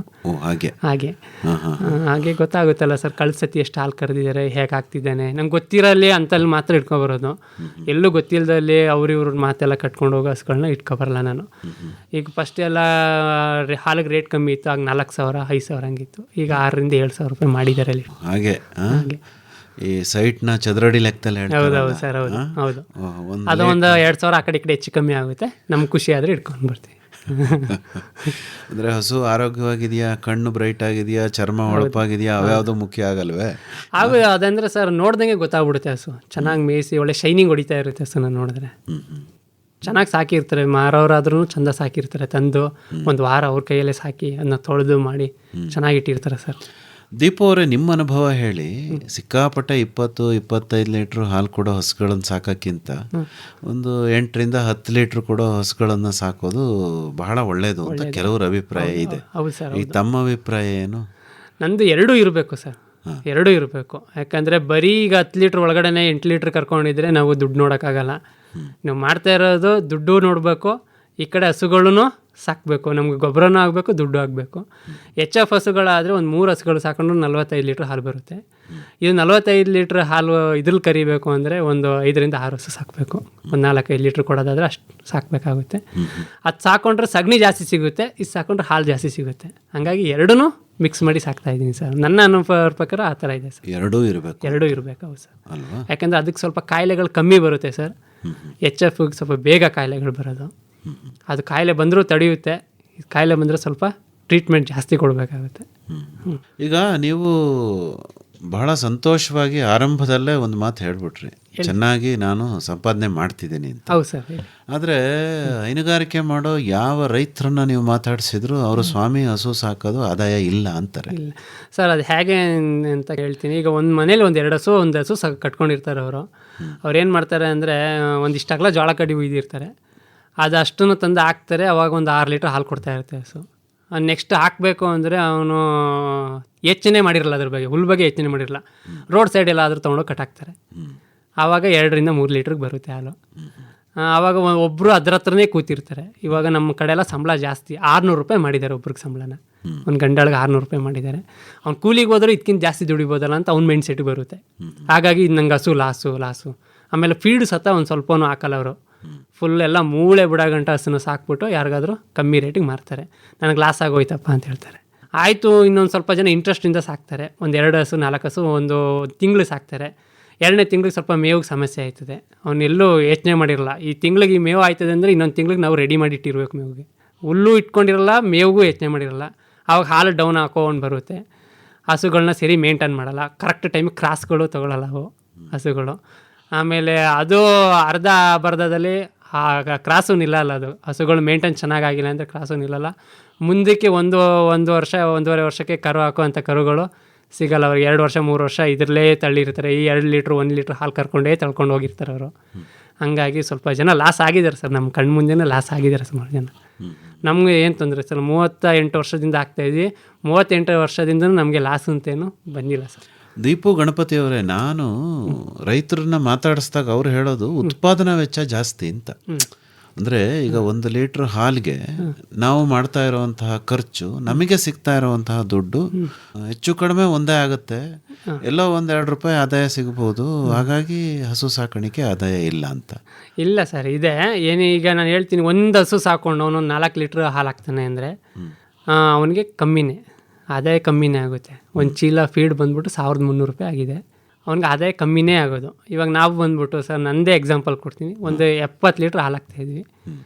ಹಾಗೆ ಗೊತ್ತಾಗುತ್ತಲ್ಲ ಸರ್, ಕಳೆದ ಸತಿ ಎಷ್ಟು ಹಾಲು ಕರೆದಿದ್ದಾರೆ, ಹೇಗೆ ಹಾಕ್ತಿದ್ದಾನೆ, ನಂಗೆ ಗೊತ್ತಿರಲಿ ಅಂತಲ್ಲಿ ಮಾತ್ರ ಇಟ್ಕೊಬರೋದು. ಎಲ್ಲೂ ಗೊತ್ತಿಲ್ಲದಲ್ಲಿ ಇವ್ರ ಮಾತೆಲ್ಲ ಕಟ್ಕೊಂಡು ಹೋಗೋ ಹಸುಗಳನ್ನ ಇಟ್ಕೊಬರಲ್ಲ ನಾನು. ಈಗ ಫಸ್ಟ್ ಎಲ್ಲ ಹಾಲಿಗೆ ರೇಟ್ ಕಮ್ಮಿ ಇತ್ತು, ಆಗ 4,000 5,000 ಹಂಗಿತ್ತು. ಈಗ 6,000-7,000 ರೂಪಾಯಿ ಮಾಡಿದ್ದಾರೆ ಅಲ್ಲಿ. ಹಾಗೆ ಈ ಸೈಟ್ನ ಚದರಡಿ ಲೆಕ್ಕದಲ್ಲಿ ಹೌದೌದು ಸರ್, ಹೌದು. ಅದು ಒಂದು 2,000 ಆ ಕಡೆ ಈ ಕಡೆ ಹೆಚ್ಚು ಕಮ್ಮಿ ಆಗುತ್ತೆ, ನಮ್ಗೆ ಖುಷಿ ಆದರೆ ಇಟ್ಕೊಂಡು ಬರ್ತೀವಿ. ಅಂದರೆ ಹಸು ಆರೋಗ್ಯವಾಗಿದೆಯಾ, ಕಣ್ಣು ಬ್ರೈಟ್ ಆಗಿದೆಯಾ, ಚರ್ಮ ಹೊಳಪಾಗಿದೆಯಾ, ಅವ್ಯಾವುದು ಮುಖ್ಯ ಆಗಲ್ವೇ? ಅದಂದ್ರೆ ಸರ್ ನೋಡ್ದಂಗೆ ಗೊತ್ತಾಗ್ಬಿಡುತ್ತೆ. ಹಸು ಚೆನ್ನಾಗಿ ಮೇಯಿಸಿ ಒಳ್ಳೆ ಶೈನಿಂಗ್ ಹೊಡಿತಾ ಇರುತ್ತೆ ಹಸುನ ನೋಡಿದ್ರೆ. ಚೆನ್ನಾಗಿ ಸಾಕಿರ್ತಾರೆ, ಮಾರೋರಾದ್ರೂ ಚಂದ ಸಾಕಿರ್ತಾರೆ, ತಂದು ಒಂದು ವಾರ ಅವ್ರ ಕೈಯಲ್ಲೇ ಸಾಕಿ ಅದನ್ನ ತೊಳೆದು ಮಾಡಿ ಚೆನ್ನಾಗಿಟ್ಟಿರ್ತಾರೆ ಸರ್. ದೀಪು ಅವರೇ, ನಿಮ್ಮ ಅನುಭವ ಹೇಳಿ. ಸಿಕ್ಕಾಪಟ್ಟೆ 20-25 ಲೀಟ್ರ್ ಹಾಲು ಕೊಡೋ ಹಸುಗಳನ್ನು ಸಾಕೋಕ್ಕಿಂತ ಒಂದು 8-10 ಲೀಟ್ರ್ ಕೊಡೋ ಹಸುಗಳನ್ನು ಸಾಕೋದು ಬಹಳ ಒಳ್ಳೆಯದು ಅಂತ ಕೆಲವ್ರ ಅಭಿಪ್ರಾಯ ಇದೆ. ಈ ತಮ್ಮ ಅಭಿಪ್ರಾಯ ಏನು? ನಂದು 2 ಇರಬೇಕು ಸರ್, 2 ಇರಬೇಕು. ಯಾಕಂದರೆ ಬರೀ ಈಗ 10 ಲೀಟ್ರ್ ಒಳಗಡೆ 8 ಲೀಟ್ರ್ ಕರ್ಕೊಂಡಿದ್ರೆ ನಾವು ದುಡ್ಡು ನೋಡೋಕ್ಕಾಗಲ್ಲ. ನಾವು ಮಾಡ್ತಾ ಇರೋದು ದುಡ್ಡು ನೋಡಬೇಕು, ಈ ಕಡೆ ಹಸುಗಳೂ ಸಾಕಬೇಕು, ನಮ್ಗೆ ಗೊಬ್ಬರನೂ ಆಗಬೇಕು, ದುಡ್ಡು ಆಗಬೇಕು. HF ಹಸುಗಳಾದರೆ ಒಂದು 3 ಹಸುಗಳು ಸಾಕೊಂಡು 45 ಲೀಟ್ರ್ ಹಾಲು ಬರುತ್ತೆ. ಇದು 45 ಲೀಟ್ರ್ ಹಾಲು ಇದ್ರಲ್ಲಿ ಕರಿಬೇಕು ಅಂದರೆ ಒಂದು 5-6 ಹಸು ಸಾಕಬೇಕು. ಒಂದು 4-5 ಲೀಟ್ರ್ ಕೊಡೋದಾದರೆ ಅಷ್ಟು ಸಾಕಬೇಕಾಗುತ್ತೆ. ಅದು ಸಾಕೊಂಡ್ರೆ ಸಗಣಿ ಜಾಸ್ತಿ ಸಿಗುತ್ತೆ, ಇದು ಸಾಕೊಂಡ್ರೆ ಹಾಲು ಜಾಸ್ತಿ ಸಿಗುತ್ತೆ. ಹಾಗಾಗಿ 2 ಮಿಕ್ಸ್ ಮಾಡಿ ಸಾಕ್ತಾ ಇದ್ದೀನಿ ಸರ್. ನನ್ನ ಅನುಭವ ಪ್ರಕಾರ ಆ ಥರ ಇದೆ ಸರ್. 2 ಇರಬೇಕು. ಹೌದು ಸರ್, ಯಾಕಂದರೆ ಅದಕ್ಕೆ ಸ್ವಲ್ಪ ಕಾಯಿಲೆಗಳು ಕಮ್ಮಿ ಬರುತ್ತೆ ಸರ್. HFಗೆ ಸ್ವಲ್ಪ ಬೇಗ ಕಾಯಿಲೆಗಳು ಬರೋದು, ಅದು ಕಾಯಿಲೆ ಬಂದರೂ ತಡೆಯುತ್ತೆ, ಕಾಯಿಲೆ ಬಂದರೆ ಸ್ವಲ್ಪ ಟ್ರೀಟ್ಮೆಂಟ್ ಜಾಸ್ತಿ ಕೊಡಬೇಕಾಗುತ್ತೆ. ಈಗ ನೀವು ಬಹಳ ಸಂತೋಷವಾಗಿ ಆರಂಭದಲ್ಲೇ ಒಂದು ಮಾತು ಹೇಳ್ಬಿಟ್ರಿ, ಚೆನ್ನಾಗಿ ನಾನು ಸಂಪಾದನೆ ಮಾಡ್ತಿದ್ದೀನಿ ಅಂತ. ಹೌದು ಸರ್. ಆದರೆ ಹೈನುಗಾರಿಕೆ ಮಾಡೋ ಯಾವ ರೈತರನ್ನ ನೀವು ಮಾತಾಡಿಸಿದ್ರು ಅವರು ಸ್ವಾಮಿ ಹಸು ಸಾಕೋದು ಆದಾಯ ಇಲ್ಲ ಅಂತಾರೆ. ಇಲ್ಲ ಸರ್, ಅದು ಹೇಗೆ ಅಂತ ಹೇಳ್ತೀನಿ. ಈಗ ಒಂದು ಮನೇಲಿ 1-2 ಹಸು ಕಟ್ಕೊಂಡಿರ್ತಾರೆ ಅವರು. ಅವ್ರೇನು ಮಾಡ್ತಾರೆ ಅಂದರೆ ಒಂದಿಷ್ಟಾಗಲ ಜೋಳ ಕಡ್ಡಿ ಉಯ್ದಿರ್ತಾರೆ, ಅದು ಅಷ್ಟನ್ನು ತಂದು ಹಾಕ್ತಾರೆ. ಅವಾಗ ಒಂದು 6 ಲೀಟ್ರ್ ಹಾಲು ಕೊಡ್ತಾ ಇರುತ್ತೆ ಹಸು. ನೆಕ್ಸ್ಟ್ ಹಾಕಬೇಕು ಅಂದರೆ ಅವನು ಯೋಚನೆ ಮಾಡಿರಲ್ಲ, ಅದ್ರ ಬಗ್ಗೆ ಹುಲ್ ಬಗ್ಗೆ ಯೋಚನೆ ಮಾಡಿರಲ್ಲ. ರೋಡ್ ಸೈಡೆಲ್ಲ ಆದರೂ ತೊಗೊಂಡೋಗಿ ಕಟ್ಟಾಕ್ತಾರೆ. ಆವಾಗ 2-3 ಲೀಟ್ರಿಗೆ ಬರುತ್ತೆ ಹಾಲು. ಆವಾಗ ಒಬ್ಬರು ಅದ್ರ ಹತ್ರನೇ ಕೂತಿರ್ತಾರೆ. ಇವಾಗ ನಮ್ಮ ಕಡೆ ಎಲ್ಲ ಸಂಬಳ ಜಾಸ್ತಿ, 600 ರೂಪಾಯಿ ಮಾಡಿದ್ದಾರೆ ಒಬ್ರಿಗೆ ಸಂಬಳನ. ಒಂದು ಗಂಡಾಳಿಗೆ 600 ರೂಪಾಯಿ ಮಾಡಿದ್ದಾರೆ. ಅವ್ನು ಕೂಲಿಗೆ ಹೋದ್ರೆ ಇದಕ್ಕಿಂತ ಜಾಸ್ತಿ ದುಡಿಬೋದಲ್ಲ ಅಂತ ಅವ್ನ ಮೈಂಡ್ ಸೆಟ್ ಬರುತ್ತೆ. ಹಾಗಾಗಿ ನಂಗೆ ಹಸು ಲಾಸು. ಆಮೇಲೆ ಫೀಡ್ ಸತ ಒಂದು ಸ್ವಲ್ಪನೂ ಹಾಕಲ್ಲ ಅವರು. ಫುಲ್ ಎಲ್ಲ ಮೂಳೆ ಬಿಡೋಗಂಟ ಹಸುನ ಸಾಕ್ಬಿಟ್ಟು ಯಾರಿಗಾದರೂ ಕಮ್ಮಿ ರೇಟಿಗೆ ಮಾರ್ತಾರೆ. ನನಗೆ ಲಾಸ್ ಆಗೋಯ್ತಪ್ಪ ಅಂತ ಹೇಳ್ತಾರೆ. ಆಯಿತು, ಇನ್ನೊಂದು ಸ್ವಲ್ಪ ಜನ ಇಂಟ್ರೆಸ್ಟಿಂದ ಸಾಕ್ತಾರೆ. ಒಂದು 2 ಹಸು 4 ಹಸು ಒಂದು ತಿಂಗಳು ಸಾಕ್ತಾರೆ. 2ನೇ ತಿಂಗಳಿಗೆ ಸ್ವಲ್ಪ ಮೇವಿಗೆ ಸಮಸ್ಯೆ ಆಯ್ತದೆ, ಅವನ್ನೆಲ್ಲೂ ಯೋಚನೆ ಮಾಡಿರಲ್ಲ. ಈ ತಿಂಗಳಿಗೆ ಮೇವು ಆಯ್ತದೆ ಅಂದರೆ ಇನ್ನೊಂದು ತಿಂಗಳಿಗೆ ನಾವು ರೆಡಿ ಮಾಡಿ ಇಟ್ಟಿರ್ಬೇಕು. ಮೇವಿಗೆ ಹುಲ್ಲು ಇಟ್ಕೊಂಡಿರಲ್ಲ, ಮೇವಿಗೂ ಯೋಚನೆ ಮಾಡಿರಲ್ಲ. ಆವಾಗ ಹಾಲು ಡೌನ್ ಹಾಕೊಂಡು ಬರುತ್ತೆ. ಹಸುಗಳನ್ನ ಸರಿ ಮೇಂಟೈನ್ ಮಾಡಲ್ಲ, ಕರೆಕ್ಟ್ ಟೈಮಿಗೆ ಕ್ರಾಸ್ಗಳು ತೊಗೊಳ್ಳಲ್ಲ ಅವು ಹಸುಗಳು. ಆಮೇಲೆ ಅದು ಅರ್ಧದಲ್ಲಿ ಕ್ರಾಸು ನಿಲ್ಲಲ್ಲ. ಅದು ಹಸುಗಳು ಮೇಂಟೈನ್ ಚೆನ್ನಾಗಿಲ್ಲ ಅಂದರೆ ಕ್ರಾಸು ನಿಲ್ಲಲ್ಲ. ಮುಂದಕ್ಕೆ ಒಂದು ವರ್ಷ 1.5 ವರ್ಷಕ್ಕೆ ಕರು ಹಾಕುವಂಥ ಕರುಗಳು ಸಿಗಲ್ಲ ಅವ್ರಿಗೆ. 2 ವರ್ಷ 3 ವರ್ಷ ಇದರಲ್ಲೇ ತಳ್ಳಿರ್ತಾರೆ. ಈ 2 ಲೀಟ್ರ್ 1 ಲೀಟ್ರ್ ಹಾಲು ಕರ್ಕೊಂಡೇ ತಳ್ಕೊಂಡು ಹೋಗಿರ್ತಾರೆ ಅವರು. ಹಾಗಾಗಿ ಸ್ವಲ್ಪ ಜನ ಲಾಸ್ ಆಗಿದ್ದಾರೆ ಸರ್, ನಮ್ಮ ಕಣ್ಣು ಮುಂದೆನೇ ಲಾಸ್ ಆಗಿದ್ದಾರೆ ಸುಮಾರು ಜನ. ನಮಗೆ ಏನು ತೊಂದರೆ ಸರ್, 38 ವರ್ಷದಿಂದ ಆಗ್ತಾಯಿದ್ವಿ. 38 ವರ್ಷದಿಂದ ನಮಗೆ ಲಾಸ್ ಅಂತೇನು ಬಂದಿಲ್ಲ ಸರ್. ದೀಪು ಗಣಪತಿ ಅವರೇ, ನಾನು ರೈತರನ್ನ ಮಾತಾಡಿಸಿದಾಗ ಅವ್ರು ಹೇಳೋದು ಉತ್ಪಾದನಾ ವೆಚ್ಚ ಜಾಸ್ತಿ ಅಂತ. ಅಂದರೆ ಈಗ 1 ಲೀಟ್ರ್ ಹಾಲಿಗೆ ನಾವು ಮಾಡ್ತಾ ಇರುವಂತಹ ಖರ್ಚು, ನಮಗೆ ಸಿಗ್ತಾ ಇರುವಂತಹ ದುಡ್ಡು ಹೆಚ್ಚು ಕಡಿಮೆ ಒಂದೇ ಆಗುತ್ತೆ. ಎಲ್ಲೋ 1-2 ರೂಪಾಯಿ ಆದಾಯ ಸಿಗ್ಬೋದು. ಹಾಗಾಗಿ ಹಸು ಸಾಕಾಣಿಕೆ ಆದಾಯ ಇಲ್ಲ ಅಂತ. ಇಲ್ಲ ಸರ್, ಇದೆ. ಈಗ ನಾನು ಹೇಳ್ತೀನಿ, ಒಂದು ಹಸು ಸಾಕೊಂಡು ಅವನು 4 ಲೀಟ್ರ್ ಹಾಲು ಹಾಕ್ತಾನೆ ಅಂದರೆ ಅವನಿಗೆ ಕಮ್ಮಿನೇ ಆದಾಯ, ಕಮ್ಮಿನೇ ಆಗುತ್ತೆ. ಒಂದು ಚೀಲ ಫೀಡ್ ಬಂದ್ಬಿಟ್ಟು 1,300 ರೂಪಾಯಿ ಆಗಿದೆ, ಅವ್ನಿಗೆ ಆದಾಯ ಕಮ್ಮಿನೇ ಆಗೋದು. ಇವಾಗ ನಾವು ಬಂದ್ಬಿಟ್ಟು ಸರ್, ನನ್ನದೇ ಎಕ್ಸಾಂಪಲ್ ಕೊಡ್ತೀನಿ. ಒಂದು 70 ಲೀಟ್ರ್ ಹಾಲು ಹಾಕ್ತಾಯಿದ್ವಿ,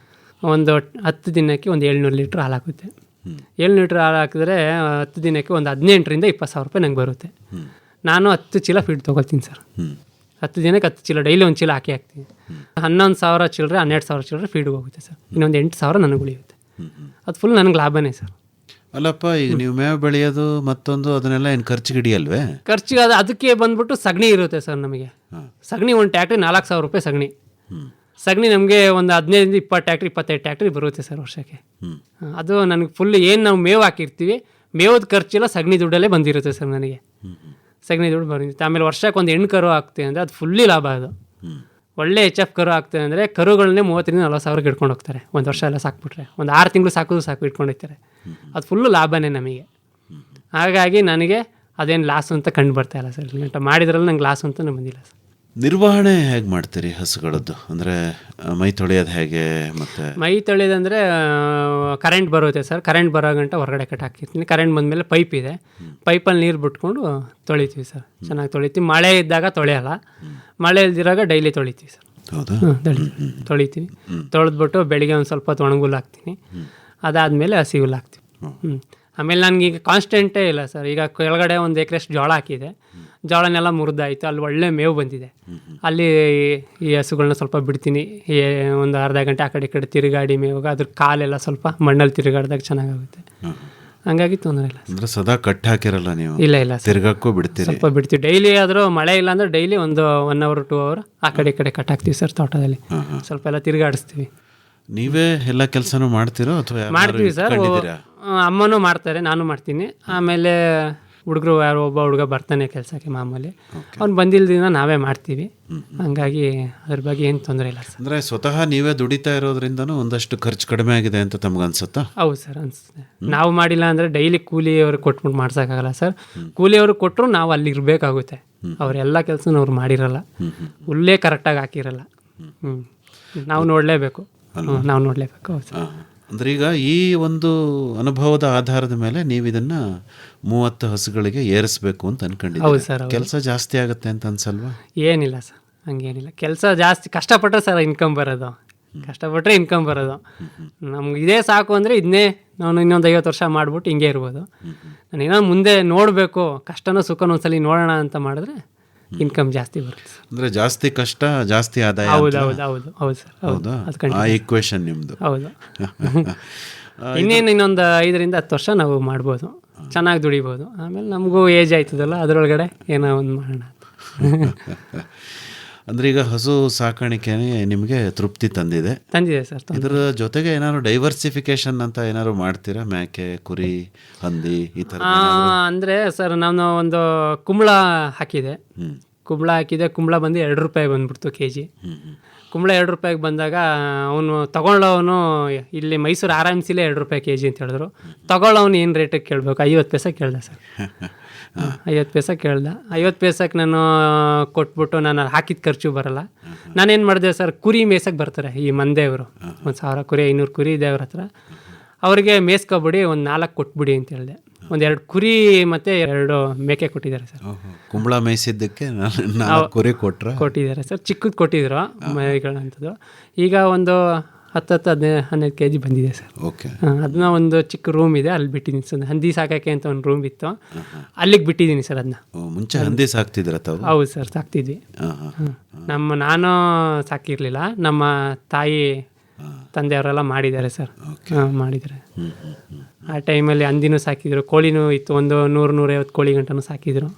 ಒಂದು 10 ದಿನಕ್ಕೆ ಒಂದು 700 ಲೀಟ್ರ್ ಹಾಲು ಹಾಕುತ್ತೆ. 7 ಲೀಟ್ರ್ ಹಾಲು ಹಾಕಿದ್ರೆ 10 ದಿನಕ್ಕೆ ಒಂದು 18,000 20 ಸಾವಿರ ರೂಪಾಯಿ ನಂಗೆ ಬರುತ್ತೆ. ನಾನು 10 ಚೀಲ ಫೀಡ್ ತೊಗೊಳ್ತೀನಿ ಸರ್. 10 ದಿನಕ್ಕೆ 10 ಚೀಲ, ಡೈಲಿ ಒಂದು ಚೀಲ ಹಾಕ್ತೀನಿ. 11,000 ಚಿಲ್ಲರೆ 12,000 ಚಿಲ್ಲರೆ ಫೀಡ್ಗೆ ಹೋಗುತ್ತೆ ಸರ್. ಇನ್ನೊಂದು 8,000 ನನಗೆ ಉಳಿಯುತ್ತೆ. ಅದು ಫುಲ್ ನನಗೆ ಲಾಭನೇ ಸರ್. ಅಲ್ಲಪ್ಪ, ಈಗ ನೀವು ಮೇವು ಬೆಳೆಯೋದು ಮತ್ತೊಂದು ಅದನ್ನೆಲ್ಲ ಏನು ಖರ್ಚಿಗೆ ಹಿಡಿಯಲ್ವೇ? ಖರ್ಚಿಗೆ ಅದಕ್ಕೆ ಬಂದ್ಬಿಟ್ಟು ಸಗಣಿ ಇರುತ್ತೆ ಸರ್ ನಮಗೆ. ಸಗಣಿ ಒಂದು ಟ್ಯಾಕ್ಟ್ರಿ 4,000 ರೂಪಾಯಿ ಸಗಣಿ. ಸಗಣಿ ನಮಗೆ ಒಂದು 15-20 ಟ್ಯಾಕ್ಟ್ರಿ 25 ಟ್ಯಾಕ್ಟ್ರಿ ಬರುತ್ತೆ ಸರ್ ವರ್ಷಕ್ಕೆ. ಅದು ನನಗೆ ಫುಲ್ ಏನು ನಾವು ಮೇವು ಹಾಕಿರ್ತೀವಿ, ಮೇವದ ಖರ್ಚೆಲ್ಲ ಸಗಣಿ ದುಡ್ಡಲ್ಲೇ ಬಂದಿರುತ್ತೆ ಸರ್ ನನಗೆ. ಸಗಣಿ ದುಡ್ಡು ಬಂದಿರುತ್ತೆ. ಆಮೇಲೆ ವರ್ಷಕ್ಕೆ ಒಂದು ಹೆಣ್ಣು ಕರು ಹಾಕ್ತೀವಿ ಅಂದರೆ ಅದು ಫುಲ್ಲಿ ಲಾಭ. ಅದು ಒಳ್ಳೆ HF ಕರು ಹಾಕ್ತೇವೆ ಅಂದರೆ ಕರುಗಳನ್ನೇ 30,000-40,000 ಸಾವಿರಕ್ಕೆ ಇಟ್ಕೊಂಡು ಹೋಗ್ತಾರೆ. ಒಂದು ವರ್ಷ ಎಲ್ಲ ಸಾಕ್ಬಿಟ್ರೆ, ಒಂದು 6 ತಿಂಗಳು ಸಾಕೋದು ಸಾಕು ಇಟ್ಕೊಂಡಿರ್ತಾರೆ. ಅದು ಫುಲ್ಲು ಲಾಭನೇ ನಮಗೆ. ಹಾಗಾಗಿ ನನಗೆ ಅದೇನು ಲಾಸ್ ಅಂತ ಕಂಡು ಬರ್ತಾ ಇಲ್ಲ ಸರ್. ಗಂಟ ಮಾಡಿದ್ರಲ್ಲಿ ನಂಗೆ ಲಾಸ್ ಅಂತ ಬಂದಿಲ್ಲ ಸರ್. ನಿರ್ವಹಣೆ ಹೇಗೆ ಮಾಡ್ತೀರಿ ಹಸುಗಳದ್ದು? ಅಂದರೆ ಮೈ ತೊಳೆಯೋದು ಹೇಗೆ? ಮತ್ತು ಮೈ ತೊಳೆಯೋದಂದರೆ ಕರೆಂಟ್ ಬರುತ್ತೆ ಸರ್. ಕರೆಂಟ್ ಬರೋ ಗಂಟ ಹೊರಗಡೆ ಕಟ್ ಹಾಕಿರ್ತೀನಿ. ಕರೆಂಟ್ ಬಂದಮೇಲೆ ಪೈಪ್ ಇದೆ, ಪೈಪಲ್ಲಿ ನೀರು ಬಿಟ್ಕೊಂಡು ತೊಳಿತೀವಿ ಸರ್. ಚೆನ್ನಾಗಿ ತೊಳಿತೀವಿ. ಮಳೆ ಇದ್ದಾಗ ತೊಳೆಯಲ್ಲ, ಮಳೆ ಇಲ್ದಿರಾಗ ಡೈಲಿ ತೊಳಿತೀವಿ ಸರ್. ಹೌದಾ? ತೊಳಿತೀವಿ. ತೊಳೆದ್ಬಿಟ್ಟು ಬೆಳಿಗ್ಗೆ ಒಂದು ಸ್ವಲ್ಪ ಹೊತ್ತು ಒಣಗುಲ್ ಹಾಕ್ತೀನಿ. ಅದಾದಮೇಲೆ ಹಸಿ ಹುಲ್ಲು ಹಾಕ್ತೀವಿ. ಆಮೇಲೆ ನನಗೀಗ ಕಾನ್ಸ್ಟೆಂಟೇ ಇಲ್ಲ ಸರ್. ಈಗ ಕೆಳಗಡೆ ಒಂದು ಎಕರೆಷ್ಟು ಜೋಳ ಹಾಕಿದೆ, ಜೋಳನೆಲ್ಲ ಮುರಿದಾಯಿತು, ಅಲ್ಲಿ ಒಳ್ಳೆ ಮೇವು ಬಂದಿದೆ. ಅಲ್ಲಿ ಈ ಹಸುಗಳನ್ನ ಸ್ವಲ್ಪ ಬಿಡ್ತೀನಿ. ಒಂದು ಅರ್ಧ ಗಂಟೆ ಆ ಕಡೆ ಈ ಕಡೆ ತಿರುಗಾಡಿ ಮೇವಾಗ ಅದ್ರ ಕಾಲೆಲ್ಲ ಸ್ವಲ್ಪ ಮಣ್ಣಲ್ಲಿ ತಿರುಗಾಡಿದಾಗ ಚೆನ್ನಾಗಾಗುತ್ತೆ. ಹಂಗಾಗಿ ತೊಂದರೆ ಇಲ್ಲ. ಅಂದರೆ ಸದಾ ಕಟ್ ಹಾಕಿರಲ್ಲ ನೀವು? ಇಲ್ಲ ಇಲ್ಲ, ತಿರ್ಗಕ್ಕೂ ಬಿಡ್ತೀರಿ? ಸ್ವಲ್ಪ ಬಿಡ್ತೀವಿ. ಡೈಲಿ ಆದರೂ ಮಳೆ ಇಲ್ಲ ಅಂದರೆ ಡೈಲಿ ಒಂದು 1 hour 2 hour ಆ ಕಡೆ ಈ ಕಡೆ ಕಟ್ ಹಾಕ್ತೀವಿ ಸರ್. ತೋಟದಲ್ಲಿ ಸ್ವಲ್ಪ ಎಲ್ಲ ತಿರುಗಾಡಿಸ್ತೀವಿ. ನೀವೇ ಎಲ್ಲ ಕೆಲಸನೂ ಮಾಡ್ತೀರೋ ಅಥವಾ ಮಾಡ್ತೀವಿ ಸರ್. ಅಮ್ಮನೂ ಮಾಡ್ತಾರೆ, ನಾನು ಮಾಡ್ತೀನಿ. ಆಮೇಲೆ ಹುಡುಗರು ಯಾರೋ ಒಬ್ಬ ಹುಡುಗ ಬರ್ತಾನೆ ಕೆಲಸಕ್ಕೆ ಮಾಮೂಲಿ, ಅವ್ನು ಬಂದಿಲ್ದಿನ ನಾವೇ ಮಾಡ್ತೀವಿ. ಹಂಗಾಗಿ ಅದ್ರ ಬಗ್ಗೆ ಏನು ತೊಂದರೆ ಇಲ್ಲ ಸರ್. ಅಂದರೆ ಸ್ವತಃ ನೀವೇ ದುಡಿತಾ ಇರೋದ್ರಿಂದನೂ ಒಂದಷ್ಟು ಖರ್ಚು ಕಡಿಮೆ ಆಗಿದೆ ಅಂತ ತಮಗನ್ಸುತ್ತಾ? ಹೌದು ಸರ್, ಅನಿಸುತ್ತೆ. ನಾವು ಮಾಡಿಲ್ಲ ಅಂದರೆ ಡೈಲಿ ಕೂಲಿಯವ್ರಿಗೆ ಕೊಟ್ಬಿಟ್ಟು ಮಾಡ್ಸೋಕ್ಕಾಗಲ್ಲ ಸರ್. ಕೂಲಿಯವ್ರಿಗೆ ಕೊಟ್ಟರು ನಾವು ಅಲ್ಲಿ ಇರಬೇಕಾಗುತ್ತೆ. ಅವರೆಲ್ಲ ಕೆಲಸನೂ ಅವ್ರು ಮಾಡಿರಲ್ಲ, ಹುಲ್ಲೇ ಕರೆಕ್ಟಾಗಿ ಹಾಕಿರಲ್ಲ. ನಾವು ನೋಡಲೇಬೇಕು. ನಾವು ನೋಡಲೇಬೇಕು. ಹೌದು ಸರ್. ಅಂದರೆ ಈಗ ಈ ಒಂದು ಅನುಭವದ ಆಧಾರದ ಮೇಲೆ ನೀವು ಇದನ್ನು 30 ಹಸುಗಳಿಗೆ ಏರಿಸಬೇಕು ಅಂತ ಅನ್ಕೊಂಡಿದ್ದೀವಿ ಸರ್. ಕೆಲಸ ಜಾಸ್ತಿ ಆಗುತ್ತೆ ಅಂತ ಅನ್ಸಲ್ವಾ? ಏನಿಲ್ಲ ಸರ್, ಹಂಗೇನಿಲ್ಲ. ಕೆಲಸ ಜಾಸ್ತಿ ಕಷ್ಟಪಟ್ಟರೆ ಸರ್ ಇನ್ಕಮ್ ಬರೋದು. ಕಷ್ಟಪಟ್ಟರೆ ಇನ್ಕಮ್ ಬರೋದು. ನಮ್ಗೆ ಇದೇ ಸಾಕು ಅಂದರೆ ಇದನ್ನೇ ನಾನು ಇನ್ನೊಂದು 50 ವರ್ಷ ಮಾಡ್ಬಿಟ್ಟು ಹಿಂಗೆ ಇರ್ಬೋದು. ನಾನು ಏನೋ ಮುಂದೆ ನೋಡಬೇಕು, ಕಷ್ಟನೋ ಸುಖನೋ ಒಂದ್ಸಲಿ ನೋಡೋಣ ಅಂತ ಮಾಡಿದ್ರೆ ಇನ್ಕಮ್ ಜಾಸ್ತಿ ಬರುತ್ತೆ. ಅಂದರೆ ಜಾಸ್ತಿ ಕಷ್ಟ ಜಾಸ್ತಿ ಆದಾಯ? ಹೌದು ಹೌದು ಹೌದು ಹೌದು ಸರ್. ಹೌದಾ? ಆ ಈಕ್ವೇಷನ್ ನಿಮ್ಮದು? ಹೌದು. ಇನ್ನೇನು ಇನ್ನೊಂದು 5-10 ವರ್ಷ ನಾವು ಮಾಡ್ಬೋದು, ಚೆನ್ನಾಗಿ ದುಡಿಬೋದು. ಆಮೇಲೆ ನಮಗೂ ಏಜ್ ಆಯ್ತದಲ್ಲ, ಅದರೊಳಗಡೆ ಏನೋ ಒಂದು ಮಾಡೋಣ. ಅಂದರೆ ಈಗ ಹಸು ಸಾಕಾಣಿಕೆ ನಿಮಗೆ ತೃಪ್ತಿ ತಂದಿದೆ ಸರ್. ಇದರ ಜೊತೆಗೆ ಏನಾದ್ರು ಡೈವರ್ಸಿಫಿಕೇಶನ್ ಅಂತ ಏನಾದ್ರು ಮಾಡ್ತೀರಾ? ಮೇಕೆ, ಕುರಿ, ಹಂದಿ ಈ ಥರ? ಅಂದರೆ ಸರ್ ನಾನು ಒಂದು ಕುಂಬಳ ಹಾಕಿದೆ. ಕುಂಬಳ ಬಂದು 2 ರೂಪಾಯಿ ಬಂದ್ಬಿಡ್ತು kg. ಕುಂಬಳ 2 ರೂಪಾಯಿಗೆ ಬಂದಾಗ ಅವನು ತಗೊಳ್ಳೋನು ಇಲ್ಲಿ ಮೈಸೂರು RMCಲೇ 2 ರೂಪಾಯಿ kg ಅಂತ ಹೇಳಿದ್ರು. ತಗೊಳ್ಳೋನು ಏನು ರೇಟಿಗೆ ಕೇಳಬೇಕು? 50 ಪೈಸೆ ಕೇಳ್ದೆ ಸರ್. 50 ಪೈಸೆ ಕೇಳ್ದೆ. 50 ಪೈಸೆಗೆ ನಾನು ಕೊಟ್ಬಿಟ್ಟು ನಾನು ಹಾಕಿದ ಖರ್ಚು ಬರಲ್ಲ. ನಾನೇನು ಮಾಡಿದೆ ಸರ್, ಕುರಿ ಮೇಯ್ಸಕ್ಕೆ ಬರ್ತಾರೆ ಈ ಮಂದೇವರು. 1,000 ಕುರಿ 500 ಕುರಿ ಇದೆ ಅವ್ರ ಹತ್ರ. ಅವ್ರಿಗೆ ಮೇಯ್ಸ್ಕೊಬಿಡಿ, ಒಂದು 4 ಕೊಟ್ಬಿಡಿ ಅಂತ ಹೇಳಿದೆ. ಒಂದು 2 ಕುರಿ ಮತ್ತು 2 ಮೇಕೆ ಕೊಟ್ಟಿದ್ದಾರೆ ಸರ್. ಕುಂಬಳ ಮೇಯಿಸಿದ್ದಕ್ಕೆ ಕುರಿ ಕೊಟ್ಟಿದ್ದಾರೆ ಸರ್. ಚಿಕ್ಕದು ಕೊಟ್ಟಿದ್ರು ಮೈಗಳಂಥದ್ದು. ಈಗ ಒಂದು 10-15 kg ಬಂದಿದೆ ಸರ್. ಓಕೆ. ಅದನ್ನ ಒಂದು ಚಿಕ್ಕ ರೂಮ್ ಇದೆ, ಅಲ್ಲಿ ಬಿಟ್ಟಿದ್ದೀನಿ ಸರ್. ಹಂದಿ ಸಾಕೋಕ್ಕೆ ಅಂತ ಒಂದು ರೂಮ್ ಇತ್ತು, ಅಲ್ಲಿಗೆ ಬಿಟ್ಟಿದ್ದೀನಿ ಸರ್. ಅದನ್ನ ಮುಂಚೆ ಹಂದಿ ಸಾಕ್ತಿದ್ರ ತಾವು? ಹೌದು ಸರ್, ಸಾಕ್ತಿದ್ವಿ. ನಾನು ಸಾಕಿರಲಿಲ್ಲ, ನಮ್ಮ ತಾಯಿ ತಂದೆಯವರೆಲ್ಲ ಮಾಡಿದ್ದಾರೆ ಸರ್. ಮಾಡಿದ್ದಾರೆ. ಆ ಟೈಮಲ್ಲಿ ಹಂದಿನೂ ಸಾಕಿದ್ರು, ಕೋಳಿನೂ ಇತ್ತು. ಒಂದು 100-150 ಕೋಳಿ ಗಂಟನೂ ಸಾಕಿದ್ರು.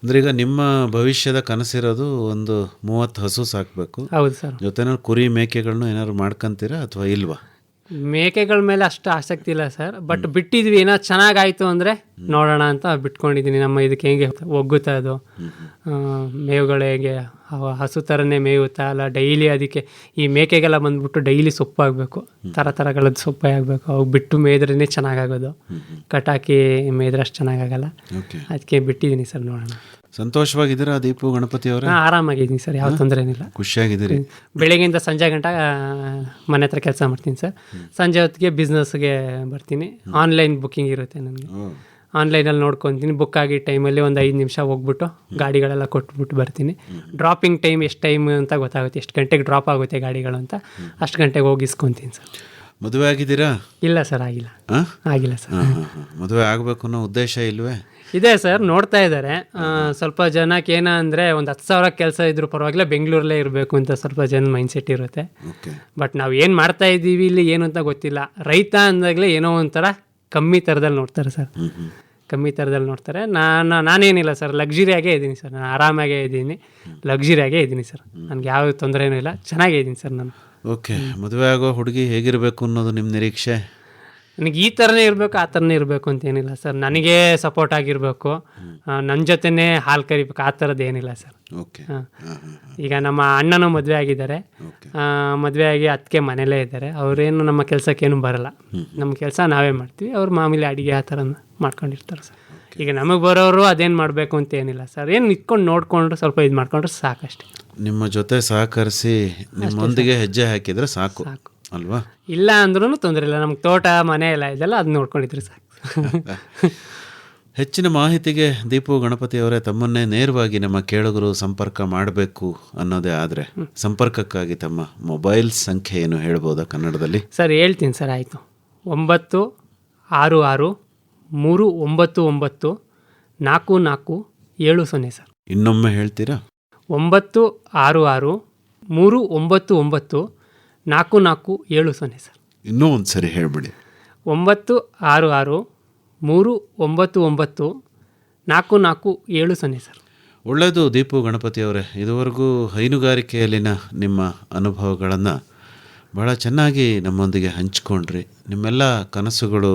ಅಂದ್ರೆ ಈಗ ನಿಮ್ಮ ಭವಿಷ್ಯದ ಕನಸಿರೋದು ಒಂದು 30 ಹಸು ಸಾಕಬೇಕು. ಹೌದು ಸರ್. ಜೊತೆನಲ್ಲಿ ಕುರಿ ಮೇಕೆಗಳನ್ನ ಏನಾದ್ರು ಮಾಡ್ಕೊಂತೀರಾ ಅಥವಾ ಇಲ್ವಾ? ಮೇಕೆಗಳ ಮೇಲೆ ಅಷ್ಟು ಆಸಕ್ತಿ ಇಲ್ಲ ಸರ್. ಬಟ್ ಬಿಟ್ಟಿದ್ವಿ, ಏನೋ ಚೆನ್ನಾಗಾಯ್ತು ಅಂದರೆ ನೋಡೋಣ ಅಂತ ಬಿಟ್ಕೊಂಡಿದ್ದೀನಿ. ನಮ್ಮ ಇದಕ್ಕೆ ಹೆಂಗೆ ಒಗ್ಗುತ್ತಾ ಅದು ಮೇವುಗಳು, ಹೇಗೆ ಹಸು ಥರನೇ ಮೇಯುತ್ತಾ ಅಲ್ಲ ಡೈಲಿ. ಅದಕ್ಕೆ ಈ ಮೇಕೆಗೆಲ್ಲ ಬಂದ್ಬಿಟ್ಟು ಡೈಲಿ ಸೊಪ್ಪಾಗಬೇಕು, ಥರಗಳದ್ದು ಸೊಪ್ಪೇ ಆಗಬೇಕು. ಅವು ಬಿಟ್ಟು ಮೇಯ್ದ್ರೇ ಚೆನ್ನಾಗಾಗೋದು. ಕಟಾಕಿ ಮೇಯ್ದ್ರೆ ಅಷ್ಟು ಚೆನ್ನಾಗಾಗಲ್ಲ. ಅದಕ್ಕೆ ಬಿಟ್ಟಿದ್ದೀನಿ ಸರ್, ನೋಡೋಣ. ಸಂತೋಷವಾಗಿದ್ದೀರಾ ದೀಪು ಗಣಪತಿ ಅವರೇ? ಆರಾಮಾಗಿದ್ದೀನಿ ಸರ್, ಯಾವ ತೊಂದರೆ ಏನಿಲ್ಲ. ಖುಷಿಯಾಗಿದ್ದೀರಿ? ಬೆಳಗ್ಗೆಯಿಂದ ಸಂಜೆ ಗಂಟ ಮನೆ ಹತ್ರ ಕೆಲಸ ಮಾಡ್ತೀನಿ ಸರ್. ಸಂಜೆ ಹೊತ್ತಿಗೆ ಬಿಸ್ನೆಸ್ಗೆ ಬರ್ತೀನಿ. ಆನ್ಲೈನ್ ಬುಕ್ಕಿಂಗ್ ಇರುತ್ತೆ ನನಗೆ. ಆನ್ಲೈನಲ್ಲಿ ನೋಡ್ಕೊತೀನಿ. ಬುಕ್ ಆಗಿ ಟೈಮಲ್ಲಿ ಒಂದು 5 ನಿಮಿಷ ಹೋಗ್ಬಿಟ್ಟು ಗಾಡಿಗಳೆಲ್ಲ ಕೊಟ್ಬಿಟ್ಟು ಬರ್ತೀನಿ. ಡ್ರಾಪಿಂಗ್ ಟೈಮ್ ಎಷ್ಟು ಟೈಮ್ ಅಂತ ಗೊತ್ತಾಗುತ್ತೆ, ಎಷ್ಟು ಗಂಟೆಗೆ ಡ್ರಾಪ್ ಆಗುತ್ತೆ ಗಾಡಿಗಳು ಅಂತ. ಅಷ್ಟು ಗಂಟೆಗೆ ಹೋಗಿ ಇಸ್ಕೊತೀನಿ ಸರ್. ಮದುವೆ ಆಗಿದ್ದೀರಾ? ಇಲ್ಲ ಸರ್, ಆಗಿಲ್ಲ. ಹಾಂ ಆಗಿಲ್ಲ ಸರ್. ಹಾಂ ಹಾಂ ಹಾಂ. ಮದುವೆ ಆಗಬೇಕು ಅನ್ನೋ ಉದ್ದೇಶ ಇಲ್ವೇ? ಇದೆ ಸರ್, ನೋಡ್ತಾ ಇದ್ದಾರೆ. ಸ್ವಲ್ಪ ಜನಕ್ಕೆ ಏನ ಅಂದರೆ ಒಂದು 10,000 ಕೆಲಸ ಇದ್ರೂ ಪರವಾಗಿಲ್ಲ, ಬೆಂಗಳೂರಲ್ಲೇ ಇರಬೇಕು ಅಂತ ಸ್ವಲ್ಪ ಜನ ಮೈಂಡ್ಸೆಟ್ ಇರುತ್ತೆ. ಓಕೆ. ಬಟ್ ನಾವು ಏನು ಮಾಡ್ತಾ ಇದ್ದೀವಿ ಇಲ್ಲಿ ಏನು ಅಂತ ಗೊತ್ತಿಲ್ಲ. ರೈತ ಅಂದಾಗಲೇ ಏನೋ ಒಂಥರ ಕಮ್ಮಿ ಥರದಲ್ಲಿ ನೋಡ್ತಾರೆ ಸರ್, ಕಮ್ಮಿ ಥರದಲ್ಲಿ ನೋಡ್ತಾರೆ. ನಾನೇನಿಲ್ಲ ಸರ್, ಲಕ್ಸುರಿಯಾಗೇ ಇದ್ದೀನಿ ಸರ್, ನಾನು ಆರಾಮಾಗೇ ಇದ್ದೀನಿ, ಲಕ್ಸುರಿಯಾಗೇ ಇದ್ದೀನಿ ಸರ್, ನನಗೆ ಯಾವ ತೊಂದರೆನೂ ಇಲ್ಲ, ಚೆನ್ನಾಗೇ ಇದ್ದೀನಿ ಸರ್ ನಾನು. ಓಕೆ. ಮದುವೆ ಆಗೋ ಹುಡುಗಿ ಹೇಗಿರಬೇಕು ಅನ್ನೋದು ನಿಮ್ಮ ನಿರೀಕ್ಷೆ? ನನಗೆ ಈ ಥರನೇ ಇರಬೇಕು, ಆ ಥರನೇ ಇರಬೇಕು ಅಂತೇನಿಲ್ಲ ಸರ್, ನನಗೆ ಸಪೋರ್ಟ್ ಆಗಿರಬೇಕು, ನನ್ನ ಜೊತೆನೇ ಹಾಲು ಕರಿಬೇಕು, ಆ ಥರದ್ದು ಏನಿಲ್ಲ ಸರ್. ಓಕೆ. ಈಗ ನಮ್ಮ ಅಣ್ಣನೂ ಮದುವೆ ಆಗಿದ್ದಾರೆ, ಮದುವೆ ಆಗಿ ಅದಕ್ಕೆ ಮನೇಲೇ ಇದ್ದಾರೆ. ಅವರೇನು ನಮ್ಮ ಕೆಲಸಕ್ಕೇನು ಬರಲ್ಲ, ನಮ್ಮ ಕೆಲಸ ನಾವೇ ಮಾಡ್ತೀವಿ, ಅವ್ರು ಮಾಮೂಲಿ ಅಡುಗೆ ಆ ಥರ ಮಾಡ್ಕೊಂಡಿರ್ತಾರೆ ಸರ್. ಈಗ ನಮಗೆ ಬರೋರು ಅದೇನು ಮಾಡಬೇಕು ಅಂತ ಏನಿಲ್ಲ ಸರ್, ಏನು ನಿಂತ್ಕೊಂಡು ನೋಡಿಕೊಂಡು ಸ್ವಲ್ಪ ಇದು ಮಾಡ್ಕೊಂಡ್ರೆ ಸಾಕಷ್ಟೆ. ನಿಮ್ಮ ಜೊತೆ ಸಹಕರಿಸಿ ನಿಮ್ಮೊಂದಿಗೆ ಹೆಜ್ಜೆ ಹಾಕಿದರೆ ಸಾಕು ಅಲ್ವಾ? ಇಲ್ಲ ಅಂದ್ರೂ ತೊಂದರೆ ಇಲ್ಲ, ನಮ್ಗೆ ತೋಟ ಮನೆ ಎಲ್ಲ ಇದೆಲ್ಲ ಅದು ನೋಡ್ಕೊಂಡಿದ್ರೆ ಸಾಕು. ಹೆಚ್ಚಿನ ಮಾಹಿತಿಗೆ ದೀಪು ಗಣಪತಿ ಅವರೇ, ತಮ್ಮನ್ನೇ ನೇರವಾಗಿ ನಮ್ಮ ಕೇಳುಗರು ಸಂಪರ್ಕ ಮಾಡಬೇಕು ಅನ್ನೋದೇ ಆದರೆ ಸಂಪರ್ಕಕ್ಕಾಗಿ ತಮ್ಮ ಮೊಬೈಲ್ ಸಂಖ್ಯೆ ಏನು ಹೇಳ್ಬೋದಾ ಕನ್ನಡದಲ್ಲಿ? ಸರ್ ಹೇಳ್ತೀನಿ ಸರ್, ಆಯಿತು. 966399447 ಸರ್. ಇನ್ನೊಮ್ಮೆ ಹೇಳ್ತೀರಾ? 966399447 ಸರ್. ಇನ್ನೂ ಒಂದು ಸರಿ ಹೇಳ್ಬಿಡಿ. 966399447 ಸರ್. ಒಳ್ಳೆಯದು ದೀಪು ಗಣಪತಿ ಅವರೇ, ಇದುವರೆಗೂ ಹೈನುಗಾರಿಕೆಯಲ್ಲಿನ ನಿಮ್ಮ ಅನುಭವಗಳನ್ನು ಬಹಳ ಚೆನ್ನಾಗಿ ನಮ್ಮೊಂದಿಗೆ ಹಂಚ್ಕೊಂಡ್ರಿ. ನಿಮ್ಮೆಲ್ಲ ಕನಸುಗಳು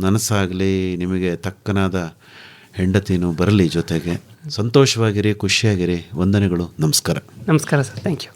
ನನಸಾಗಲಿ, ನಿಮಗೆ ತಕ್ಕನಾದ ಹೆಂಡತಿನೂ ಬರಲಿ, ಜೊತೆಗೆ ಸಂತೋಷವಾಗಿರಿ, ಖುಷಿಯಾಗಿರಿ. ವಂದನೆಗಳು, ನಮಸ್ಕಾರ. ನಮಸ್ಕಾರ ಸರ್, ಥ್ಯಾಂಕ್ ಯು.